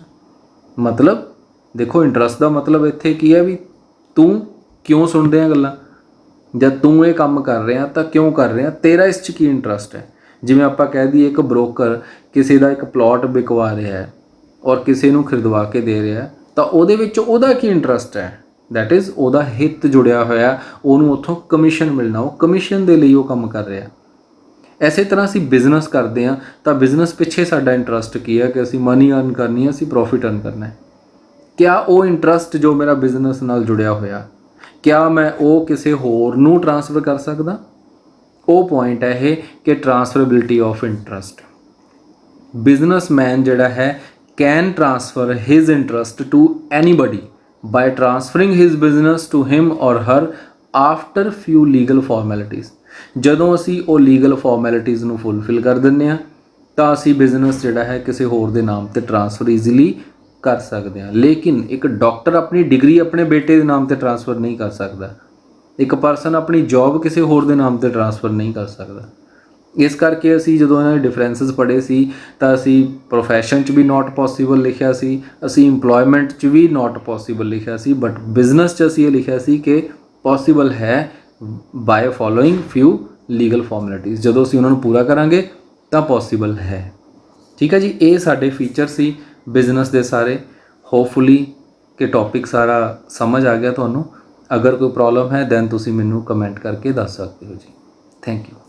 [SPEAKER 1] ਮਤਲਬ ਦੇਖੋ ਇੰਟਰਸਟ ਦਾ ਮਤਲਬ ਇੱਥੇ ਕੀ ਹੈ ਵੀ ਤੂੰ ਕਿਉਂ ਸੁਣ ਰਿਹਾ ਗੱਲਾਂ, ਜਦ ਤੂੰ ਇਹ ਕੰਮ ਕਰ ਰਿਹਾ ਤਾਂ ਕਿਉਂ ਕਰ ਰਿਹਾ, ਤੇਰਾ ਇਸ 'ਚ ਕੀ ਇੰਟਰਸਟ ਹੈ। ਜਿਵੇਂ ਆਪਾਂ ਕਹਿ ਦਈਏ ਇੱਕ ਬ੍ਰੋਕਰ ਕਿਸੇ ਦਾ ਇੱਕ ਪਲਾਟ ਵਿਕਵਾ ਰਿਹਾ ਹੈ ਔਰ ਕਿਸੇ ਨੂੰ ਖਰੀਦਵਾ ਕੇ ਦੇ ਰਿਹਾ, ਤਾਂ ਉਹਦੇ ਵਿੱਚ ਉਹਦਾ ਕੀ ਇੰਟਰਸਟ ਹੈ, ਦੈਟ ਇਜ਼ ਉਹਦਾ ਹਿੱਤ ਜੁੜਿਆ ਹੋਇਆ, ਉਹਨੂੰ ਉੱਥੋਂ ਕਮਿਸ਼ਨ ਮਿਲਣਾ, ਉਹ ਕਮਿਸ਼ਨ ਦੇ ਲਈ ਉਹ ਕੰਮ ਕਰ ਰਿਹਾ। ਐਸੇ ਤਰ੍ਹਾਂ ਅਸੀਂ ਬਿਜ਼ਨਸ ਕਰਦੇ ਹਾਂ ਤਾਂ ਬਿਜ਼ਨਸ ਪਿੱਛੇ ਸਾਡਾ ਇੰਟਰਸਟ ਕੀ ਹੈ ਕਿ ਅਸੀਂ ਮਨੀ ਅਰਨ ਕਰਨੀ ਹੈ, ਅਸੀਂ ਪ੍ਰੋਫਿਟ ਅਰਨ ਕਰਨਾ ਹੈ। ਕਿਆ ਉਹ ਇੰਟਰਸਟ ਜੋ ਮੇਰਾ ਬਿਜ਼ਨਸ ਨਾਲ ਜੁੜਿਆ ਹੋਇਆ, ਕਿਆ ਮੈਂ ਉਹ ਕਿਸੇ ਹੋਰ ਨੂੰ ਟਰਾਂਸਫਰ ਕਰ ਸਕਦਾ? ਉਹ ਪੁਆਇੰਟ ਹੈ ਇਹ ਕਿ ਟਰਾਂਸਫਰੇਬਿਲਿਟੀ ਆਫ ਇੰਟਰਸਟ। ਬਿਜ਼ਨਸਮੈਨ ਜਿਹੜਾ ਹੈ can transfer his interest to anybody by transferring his business to him or her after few legal formalities. ਜਦੋਂ ਅਸੀਂ ਉਹ ਲੀਗਲ ਫਾਰਮੈਲਿਟੀਜ਼ ਨੂੰ ਫੁੱਲਫਿਲ ਕਰ ਦਿੰਦੇ ਹਾਂ ਤਾਂ ਅਸੀਂ ਬਿਜ਼ਨਸ ਜਿਹੜਾ ਹੈ ਕਿਸੇ ਹੋਰ ਦੇ ਨਾਮ 'ਤੇ ਟਰਾਂਸਫਰ ਈਜ਼ੀਲੀ ਕਰ ਸਕਦੇ ਹਾਂ। ਲੇਕਿਨ ਇੱਕ ਡਾਕਟਰ ਆਪਣੀ ਡਿਗਰੀ ਆਪਣੇ ਬੇਟੇ ਦੇ ਨਾਮ 'ਤੇ ਟਰਾਂਸਫਰ ਨਹੀਂ ਕਰ ਸਕਦਾ, ਇੱਕ ਪਰਸਨ ਆਪਣੀ ਜੌਬ ਕਿਸੇ ਹੋਰ ਦੇ ਨਾਮ 'ਤੇ ਟਰਾਂਸਫਰ ਨਹੀਂ ਕਰ ਸਕਦਾ। ਇਸ ਕਰਕੇ ਅਸੀਂ ਜਦੋਂ ਇਹਨਾਂ ਦੇ ਡਿਫਰੈਂਸਿਸ ਪੜ੍ਹੇ ਸੀ ਤਾਂ ਅਸੀਂ ਪ੍ਰੋਫੈਸ਼ਨ 'ਚ ਵੀ ਨਾਟ ਪੋਸੀਬਲ ਲਿਖਿਆ ਸੀ, ਅਸੀਂ ਇੰਪਲੋਇਮੈਂਟ 'ਚ ਵੀ ਨਾਟ ਪੋਸੀਬਲ ਲਿਖਿਆ ਸੀ, ਬਟ ਬਿਜ਼ਨਸ 'ਚ ਅਸੀਂ ਇਹ ਲਿਖਿਆ ਸੀ ਕਿ ਪੋਸੀਬਲ ਹੈ by following few legal formalities. ਜਦੋਂ ਅਸੀਂ ਉਹਨਾਂ ਨੂੰ ਪੂਰਾ ਕਰਾਂਗੇ ਤਾਂ ਪੋਸੀਬਲ ਹੈ। ਠੀਕ ਹੈ ਜੀ, ਇਹ ਸਾਡੇ ਫੀਚਰ ਸੀ ਬਿਜ਼ਨਸ ਦੇ ਸਾਰੇ। ਹੋਪਫੁਲੀ ਕਿ ਟੌਪਿਕ ਸਾਰਾ ਸਮਝ ਆ ਗਿਆ ਤੁਹਾਨੂੰ। ਅਗਰ ਕੋਈ ਪ੍ਰੋਬਲਮ ਹੈ ਦੈਨ ਤੁਸੀਂ ਮੈਨੂੰ ਕਮੈਂਟ ਕਰਕੇ ਦੱਸ ਸਕਦੇ ਹੋ ਜੀ। Thank you.